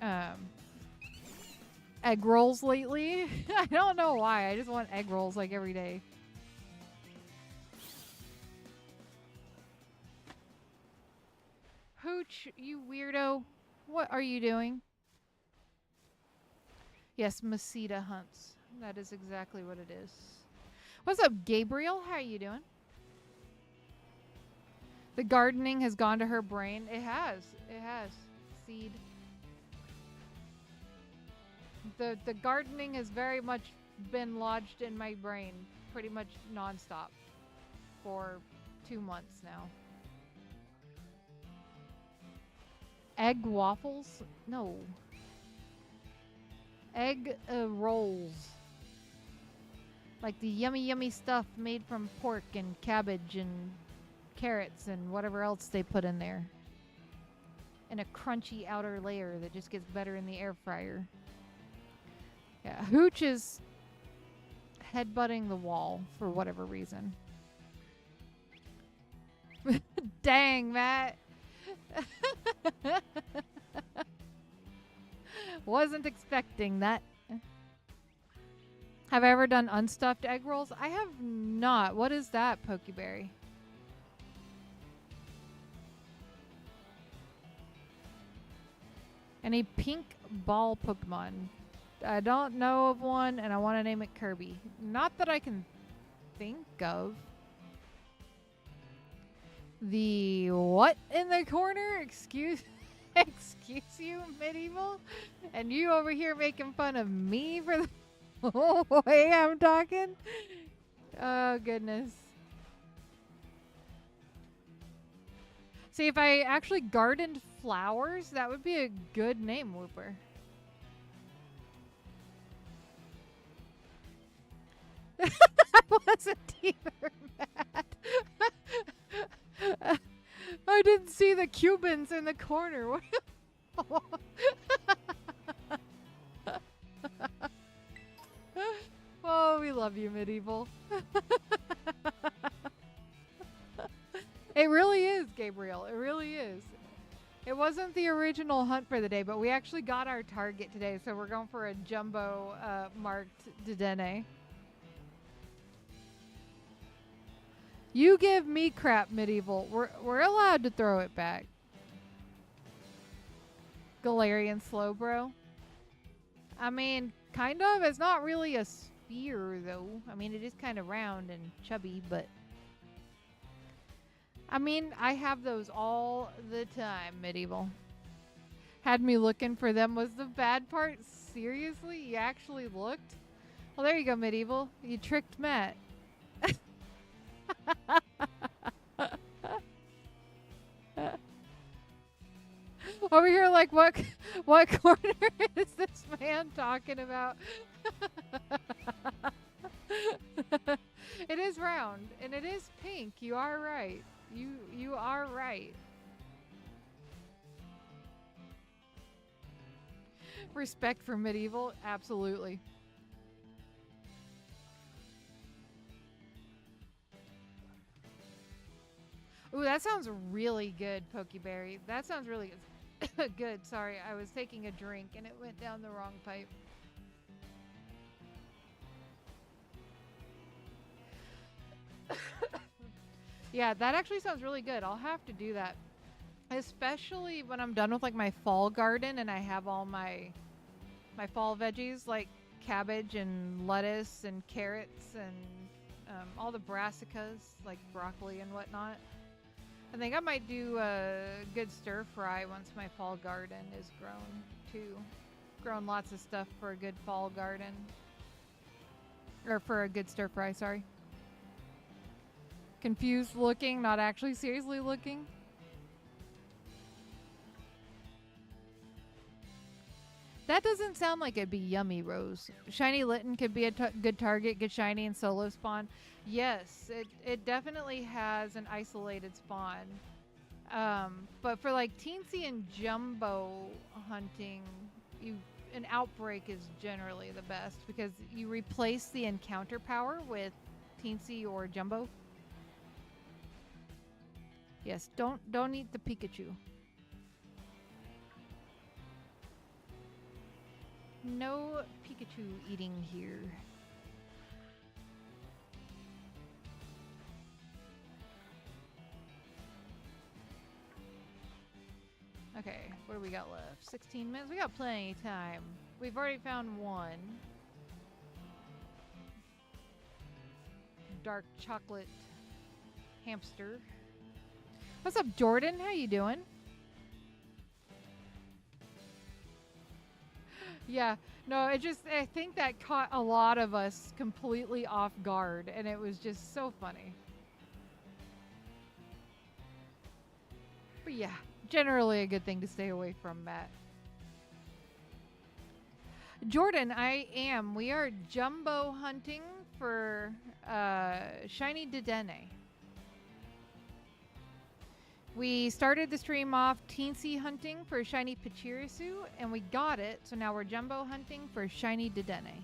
um, egg rolls lately. I don't know why. I just want egg rolls like every day. Hooch, you weirdo. What are you doing? Yes, Masita hunts. That is exactly what it is. What's up, Gabriel? How are you doing? The gardening has gone to her brain. It has. It has. Seed. The gardening has very much been lodged in my brain pretty much nonstop for 2 months now. Egg waffles? No. Egg rolls. Like the yummy, yummy stuff made from pork and cabbage and carrots and whatever else they put in there. And a crunchy outer layer that just gets better in the air fryer. Yeah, Hooch is headbutting the wall for whatever reason. Dang, Matt. Wasn't expecting that. Have I ever done unstuffed egg rolls? I have not. What is that, Pokeberry? And a pink ball Pokemon. I don't know of one, and I want to name it Kirby. Not that I can think of. The what in the corner? Excuse you, Medieval? And you over here making fun of me for the way I'm talking? Oh, goodness. See, if I actually gardened flowers, that would be a good name, Whooper. I wasn't either mad. I didn't see the Cubans in the corner. Oh, we love you, Medieval. It really is, Gabriel. It really is. It wasn't the original hunt for the day, but we actually got our target today, so we're going for a jumbo marked dedenne. You give me crap, Medieval. We're allowed to throw it back. Galarian Slowbro. I mean, kind of. It's not really a sphere, though. I mean, it is kind of round and chubby, but... I mean, I have those all the time, Medieval. Had me looking for them was the bad part. Seriously? You actually looked? Well, there you go, Medieval. You tricked Matt. Over here, like, what corner is this man talking about? It is round, and it is pink. You are right. You are right. Respect for Medieval, absolutely. Ooh, that sounds really good, Pokeberry. That sounds really good. Good. Sorry, I was taking a drink and it went down the wrong pipe. Yeah, that actually sounds really good. I'll have to do that. Especially when I'm done with like my fall garden and I have all my fall veggies like cabbage and lettuce and carrots and all the brassicas like broccoli and whatnot. I think I might do a good stir fry once my fall garden is grown too. Grown lots of stuff for a good fall garden. Or for a good stir fry, sorry. Confused looking, not actually seriously looking. That doesn't sound like it'd be yummy, Rose. Shiny Litten could be a good target, get shiny and solo spawn. Yes, it definitely has an isolated spawn. But for like teensy and jumbo hunting, an outbreak is generally the best because you replace the encounter power with teensy or jumbo. Yes, don't eat the Pikachu. No Pikachu eating here. Okay, what do we got left? 16 minutes? We got plenty of time. We've already found one. Dark chocolate hamster. What's up, Jordan? How you doing? Yeah, no, I think that caught a lot of us completely off guard, and it was just so funny. But yeah, generally a good thing to stay away from, Matt. Jordan, I am. We are jumbo hunting for shiny dedenne. We started the stream off teensy hunting for shiny Pachirisu, and we got it, so now we're jumbo hunting for shiny dedenne.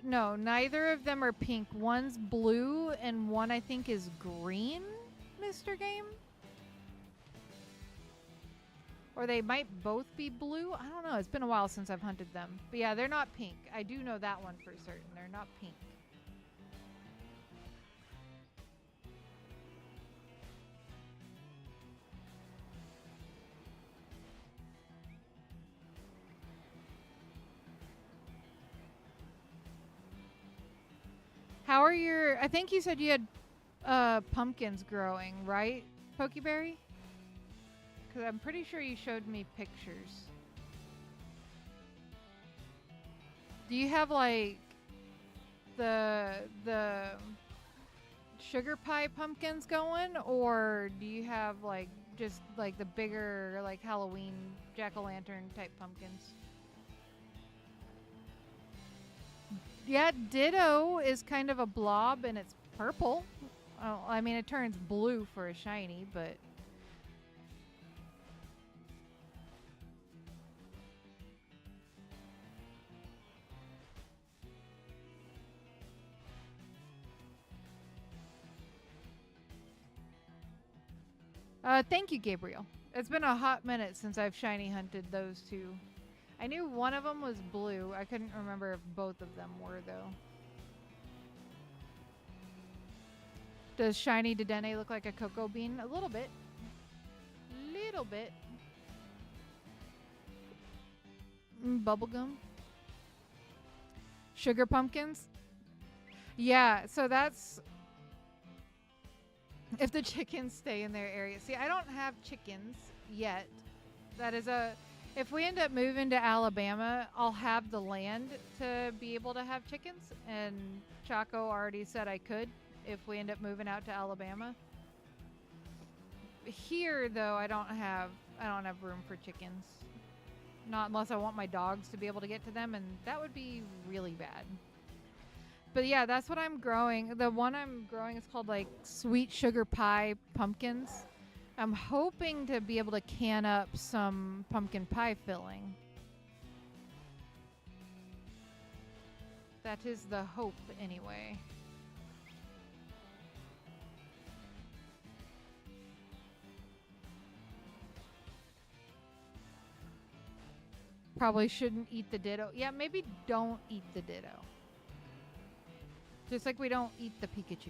No, neither of them are pink. One's blue and one I think is green, Mr. Game? Or they might both be blue. I don't know. It's been a while since I've hunted them. But yeah, they're not pink. I do know that one for certain. They're not pink. How are your... I think you said you had pumpkins growing, right, Pokeberry? Because I'm pretty sure you showed me pictures. Do you have, like, the sugar pie pumpkins going? Or do you have, like, just, like, the bigger, like, Halloween jack-o'-lantern type pumpkins? Yeah, Ditto is kind of a blob and it's purple. Oh, I mean, it turns blue for a shiny, but... Thank you, Gabriel. It's been a hot minute since I've shiny hunted those two. I knew one of them was blue. I couldn't remember if both of them were, though. Does shiny dedenne look like a cocoa bean? A little bit. Little bit. Bubblegum. Sugar pumpkins? Yeah, so that's... if the chickens stay in their area. See, I don't have chickens yet. That is a... if we end up moving to Alabama, I'll have the land to be able to have chickens. And Chaco already said I could if we end up moving out to Alabama. Here, though, I don't have room for chickens. Not unless I want my dogs to be able to get to them, and that would be really bad. But yeah, that's what I'm growing. The one I'm growing is called, like, sweet sugar pie pumpkins. I'm hoping to be able to can up some pumpkin pie filling. That is the hope, anyway. Probably shouldn't eat the Ditto. Yeah, maybe don't eat the Ditto. Just like we don't eat the Pikachu.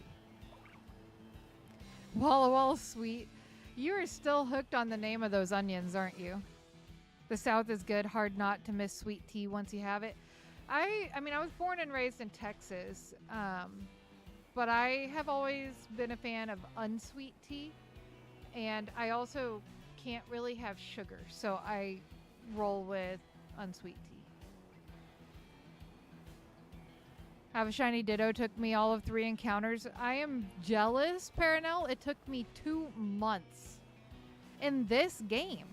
Walla Walla Sweet. You are still hooked on the name of those onions, aren't you? The South is good. Hard not to miss sweet tea once you have it. I mean, I was born and raised in Texas. But I have always been a fan of unsweet tea. And I also can't really have sugar. So I roll with unsweet tea. Have a shiny Ditto took me all of 3 encounters. I am jealous, Paranel. It took me 2 months in this game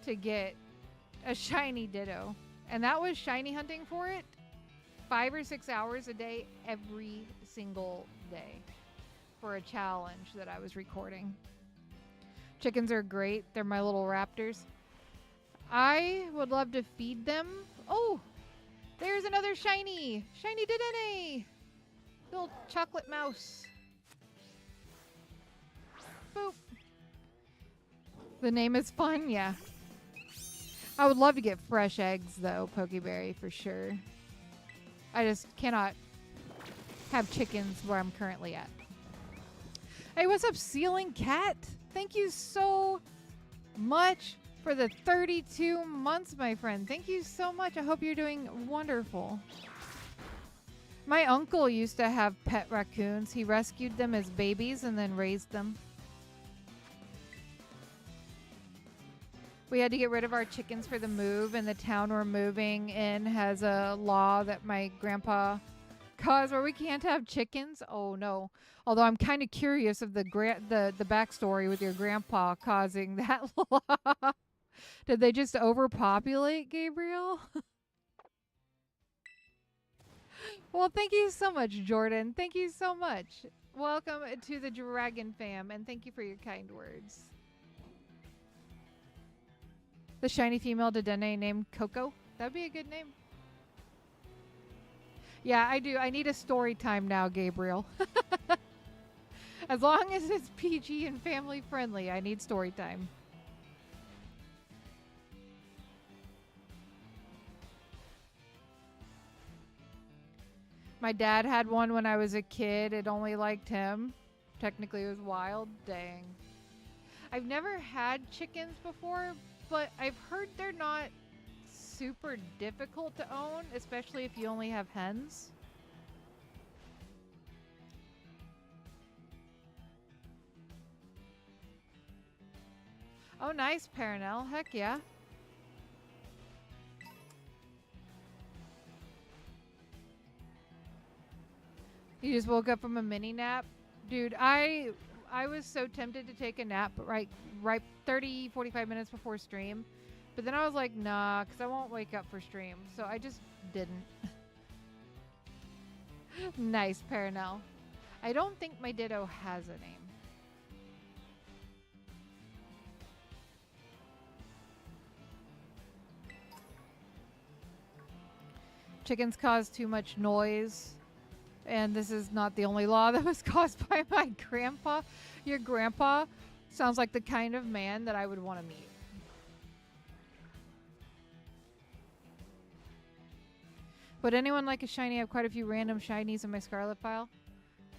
to get a shiny Ditto. And that was shiny hunting for it 5 or 6 hours a day, every single day for a challenge that I was recording. Chickens are great. They're my little raptors. I would love to feed them. Oh! There's another shiny! Shiny dedenne! Little chocolate mouse. Boop. The name is fun, yeah. I would love to get fresh eggs, though, Pokeberry, for sure. I just cannot have chickens where I'm currently at. Hey, what's up, Ceiling Cat? Thank you so much for the 32 months, my friend. Thank you so much. I hope you're doing wonderful. My uncle used to have pet raccoons. He rescued them as babies and then raised them. We had to get rid of our chickens for the move, and the town we're moving in has a law that my grandpa caused where we can't have chickens. Oh no. Although I'm kind of curious of the backstory with your grandpa causing that law. Did they just overpopulate, Gabriel? Well, thank you so much, Jordan. Thank you so much. Welcome to the Dragon Fam, and thank you for your kind words. The shiny female dedenne named Coco. That'd be a good name. Yeah, I do. I need a story time now, Gabriel. As long as it's PG and family friendly, I need story time. My dad had one when I was a kid. It only liked him. Technically, it was wild. Dang. I've never had chickens before, but I've heard they're not super difficult to own, especially if you only have hens. Oh, nice, Paranel. Heck yeah. You just woke up from a mini nap? Dude, I was so tempted to take a nap right 30, 45 minutes before stream. But then I was like, nah, because I won't wake up for stream. So I just didn't. Nice, Paranel. I don't think my Ditto has a name. Chickens cause too much noise. And this is not the only law that was caused by my grandpa. Your grandpa sounds like the kind of man that I would want to meet. Would anyone like a shiny? I have quite a few random shinies in my Scarlet file.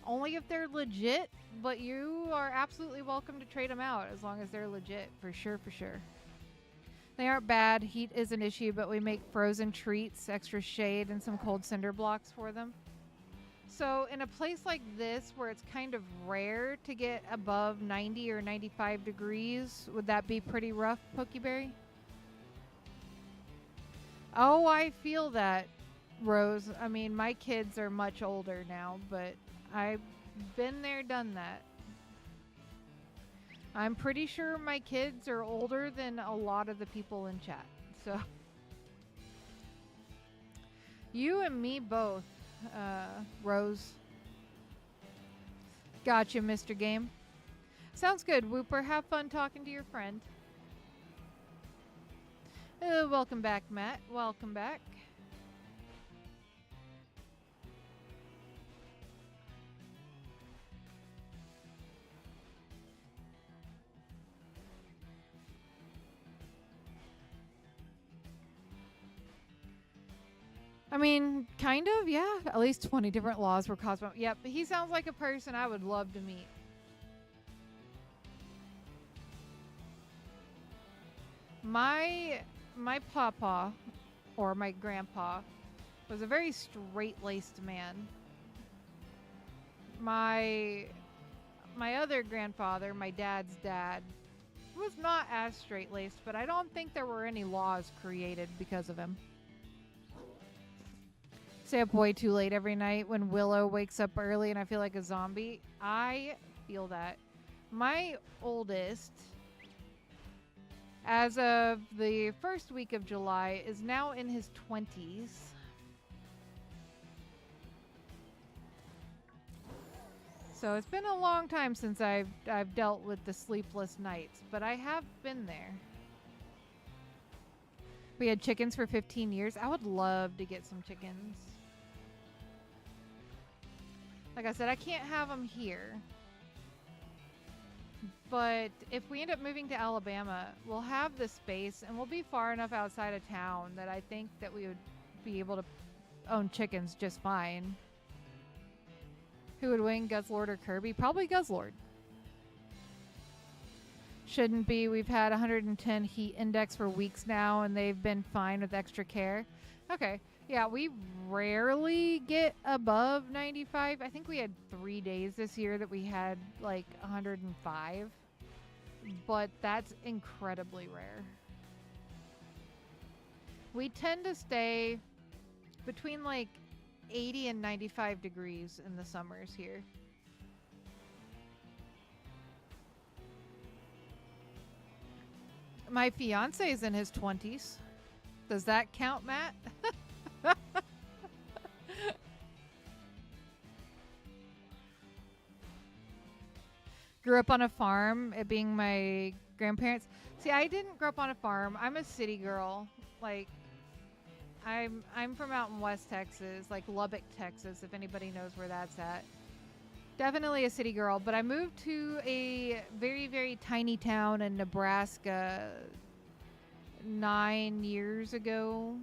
Only if they're legit, but you are absolutely welcome to trade them out as long as they're legit. For sure, for sure. They aren't bad. Heat is an issue, but we make frozen treats, extra shade, and some cold cinder blocks for them. So in a place like this where it's kind of rare to get above 90 or 95 degrees, would that be pretty rough, Pokeberry? Oh, I feel that, Rose. I mean, my kids are much older now, but I've been there, done that. I'm pretty sure my kids are older than a lot of the people in chat. So you and me both. Rose. Gotcha, Mr. Game. Sounds good, Whooper. Have fun talking to your friend. Welcome back, Matt. Welcome back. I mean, kind of, yeah. At least 20 different laws were caused by... Yep, he sounds like a person I would love to meet. My papa, or my grandpa, was a very straight-laced man. My other grandfather, my dad's dad, was not as straight-laced, but I don't think there were any laws created because of him. Stay up way too late every night when Willow wakes up early and I feel like a zombie. I feel that. My oldest, as of the first week of July, is now in his 20s. So it's been a long time since I've dealt with the sleepless nights, but I have been there. We had chickens for 15 years. I would love to get some chickens. Like I said, I can't have them here. But if we end up moving to Alabama, we'll have the space and we'll be far enough outside of town that I think that we would be able to own chickens just fine. Who would win, Guzzlord or Kirby? Probably Guzzlord. Shouldn't be. We've had 110 heat index for weeks now and they've been fine with extra care. Okay. Yeah, we rarely get above 95. I think we had 3 days this year that we had like 105. But that's incredibly rare. We tend to stay between like 80 and 95 degrees in the summers here. My fiance is in his 20s. Does that count, Matt? Grew up on a farm, it being my grandparents. See, I didn't grow up on a farm. I'm a city girl. Like, I'm from out in West Texas, like Lubbock, Texas, if anybody knows where that's at. Definitely a city girl, but I moved to a very, very tiny town in Nebraska 9 years ago.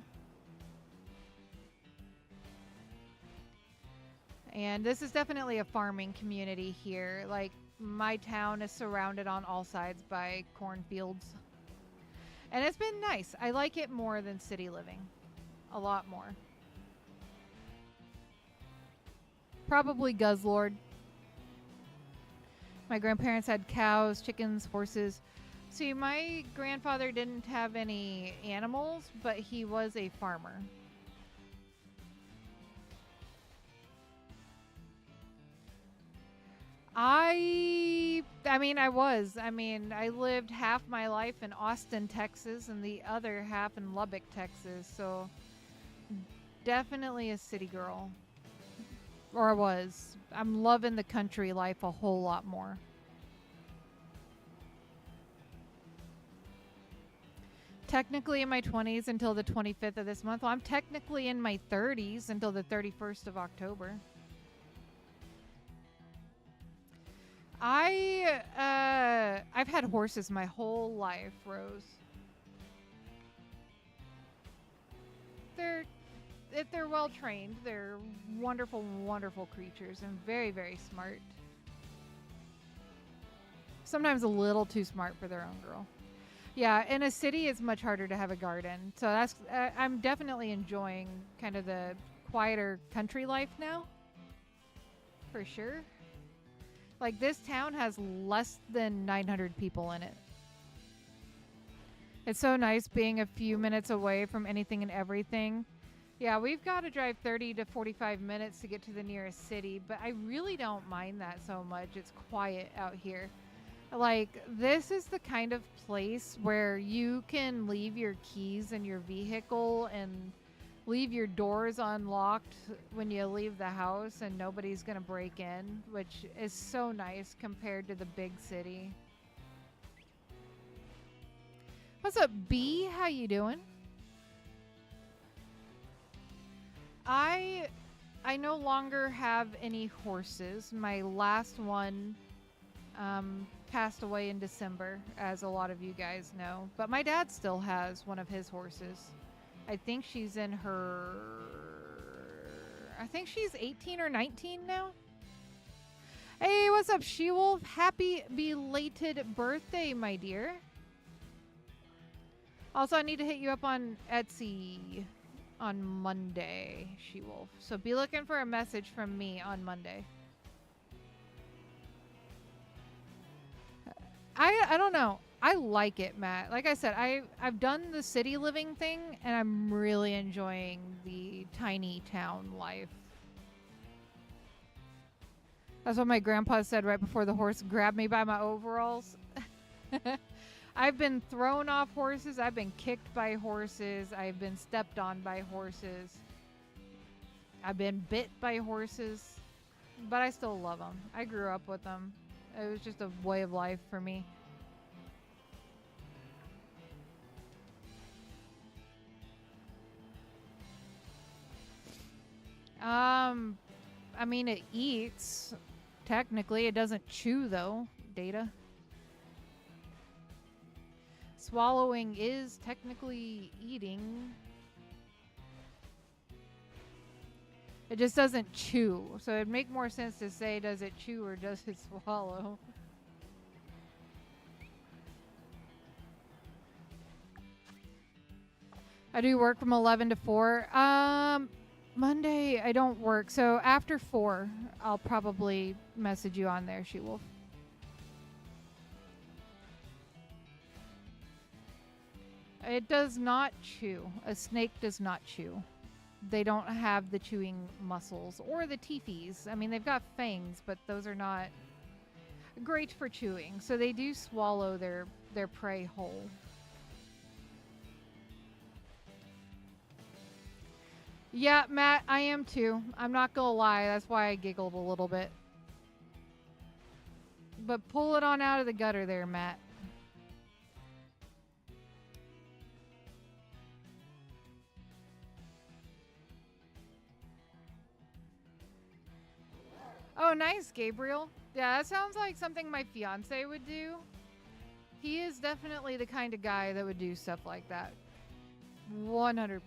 And this is definitely a farming community here. Like, my town is surrounded on all sides by cornfields. And it's been nice. I like it more than city living. A lot more. Probably Guzzlord. My grandparents had cows, chickens, horses. See, my grandfather didn't have any animals, but he was a farmer. I lived half my life in Austin, Texas, and the other half in Lubbock, Texas. So definitely a city girl. Or I was. I'm loving the country life a whole lot more. Technically in my 20s until the 25th of this month. Well, I'm technically in my 30s until the 31st of October. I've had horses my whole life, Rose. If they're well trained, they're wonderful, wonderful creatures and very, very smart. Sometimes a little too smart for their own girl. Yeah, in a city, it's much harder to have a garden. So I'm definitely enjoying kind of the quieter country life now. For sure. Like, this town has less than 900 people in it. It's so nice being a few minutes away from anything and everything. Yeah, we've got to drive 30 to 45 minutes to get to the nearest city, but I really don't mind that so much. It's quiet out here. Like, this is the kind of place where you can leave your keys in your vehicle and leave your doors unlocked when you leave the house and nobody's going to break in, which is so nice compared to the big city. What's up, B? How you doing? I no longer have any horses. My last one passed away in December, as a lot of you guys know. But my dad still has one of his horses. I think she's in her... I think she's 18 or 19 now. Hey, what's up, She-Wolf? Happy belated birthday, my dear. Also, I need to hit you up on Etsy on Monday, She-Wolf. So be looking for a message from me on Monday. I don't know. I like it, Matt. Like I said, I've done the city living thing, and I'm really enjoying the tiny town life. That's what my grandpa said right before the horse grabbed me by my overalls. I've been thrown off horses. I've been kicked by horses. I've been stepped on by horses. I've been bit by horses. But I still love them. I grew up with them. It was just a way of life for me. I mean, it eats. Technically, it doesn't chew, though. Data. Swallowing is technically eating. It just doesn't chew. So it'd make more sense to say, does it chew or does it swallow? I do work from 11 to 4. Monday, I don't work. So after 4, I'll probably message you on there, She-Wolf. It does not chew. A snake does not chew. They don't have the chewing muscles or the teethies. I mean, they've got fangs, but those are not great for chewing. So they do swallow their prey whole. Yeah, Matt, I am too. I'm not gonna lie. That's why I giggled a little bit. But pull it on out of the gutter there, Matt. Oh, nice, Gabriel. Yeah, that sounds like something my fiance would do. He is definitely the kind of guy that would do stuff like that. 100%.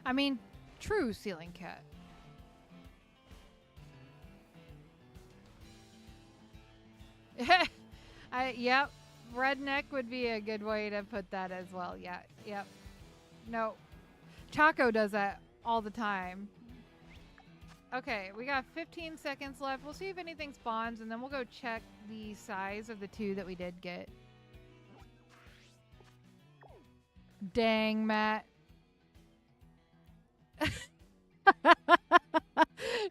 I mean, true ceiling cat. Yep. Redneck would be a good way to put that as well. Yeah. Yep. No. Chaco does that all the time. Okay, we got 15 seconds left. We'll see if anything spawns, and then we'll go check the size of the 2 that we did get. Dang, Matt.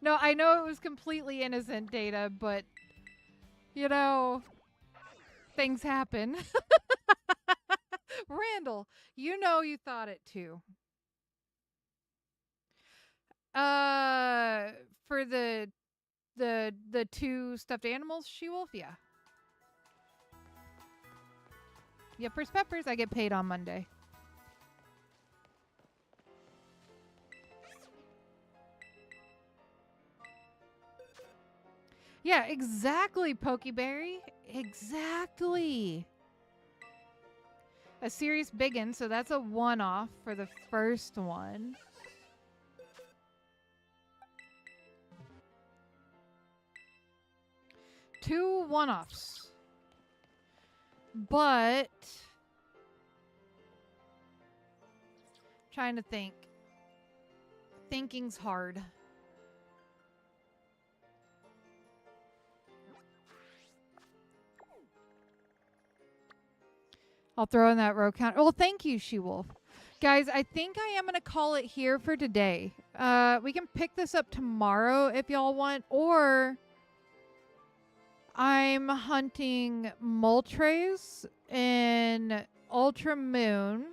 No, I know it was completely innocent data, but, you know, things happen. Randall, you know you thought it too. For the 2 stuffed animals, She-Wolf, yeah. Yippers Peppers, I get paid on Monday. Yeah, exactly, Pokeberry. Exactly. A serious biggin, so that's a one-off for the first one. Two one-offs. But trying to think. Thinking's hard. I'll throw in that row count. Well, thank you, She-Wolf. Guys, I think I am going to call it here for today. We can pick this up tomorrow if y'all want, or I'm hunting Moltres in Ultra Moon.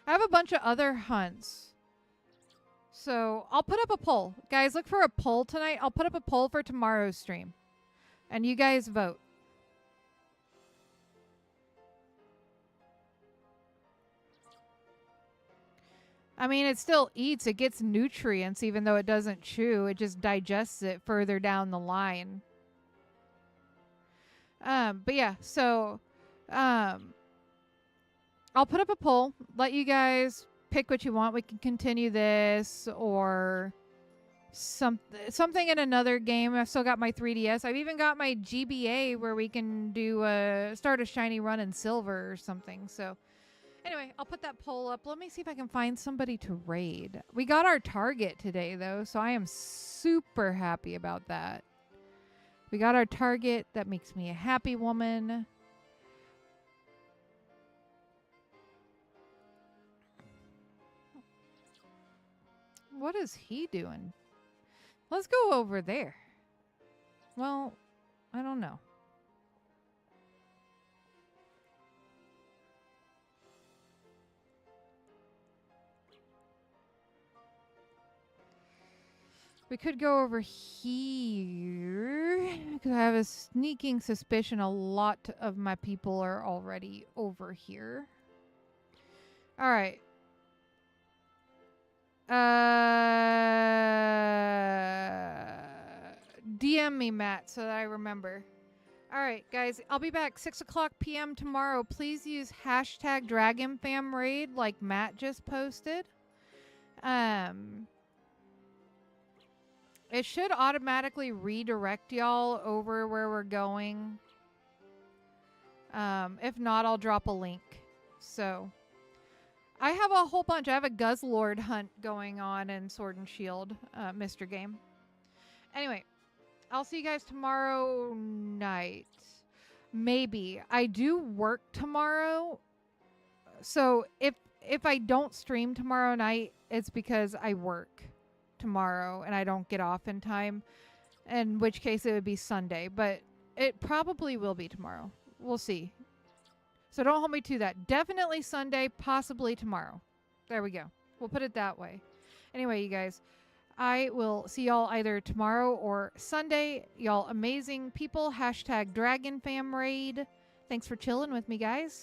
I have a bunch of other hunts. So I'll put up a poll. Guys, look for a poll tonight. I'll put up a poll for tomorrow's stream. And you guys vote. I mean, it still eats. It gets nutrients even though it doesn't chew. It just digests it further down the line. But yeah, so I'll put up a poll. Let you guys pick what you want. We can continue this or something in another game. I've still got my 3DS. I've even got my GBA where we can do start a shiny run in silver or something. So anyway, I'll put that poll up. Let me see if I can find somebody to raid. We got our target today, though, so I am super happy about that. We got our target. That makes me a happy woman. What is he doing? Let's go over there. Well, I don't know. We could go over here because I have a sneaking suspicion a lot of my people are already over here. All right. DM me, Matt, so that I remember. All right, guys, I'll be back 6 o'clock p.m. tomorrow. Please use hashtag DragonFamRaid like Matt just posted. It should automatically redirect y'all over where we're going. If not, I'll drop a link. So, I have a whole bunch. I have a Guzzlord hunt going on in Sword and Shield, Mr. Game. Anyway, I'll see you guys tomorrow night. Maybe. I do work tomorrow. So, if I don't stream tomorrow night, it's because I work tomorrow and I don't get off in time, in which case it would be Sunday, but it probably will be tomorrow. We'll see. So don't hold me to that. Definitely Sunday, possibly tomorrow. There we go. We'll put it that way. Anyway, you guys, I will see y'all either tomorrow or Sunday. Y'all amazing people. Hashtag DragonFamRaid. Thanks for chilling with me, guys.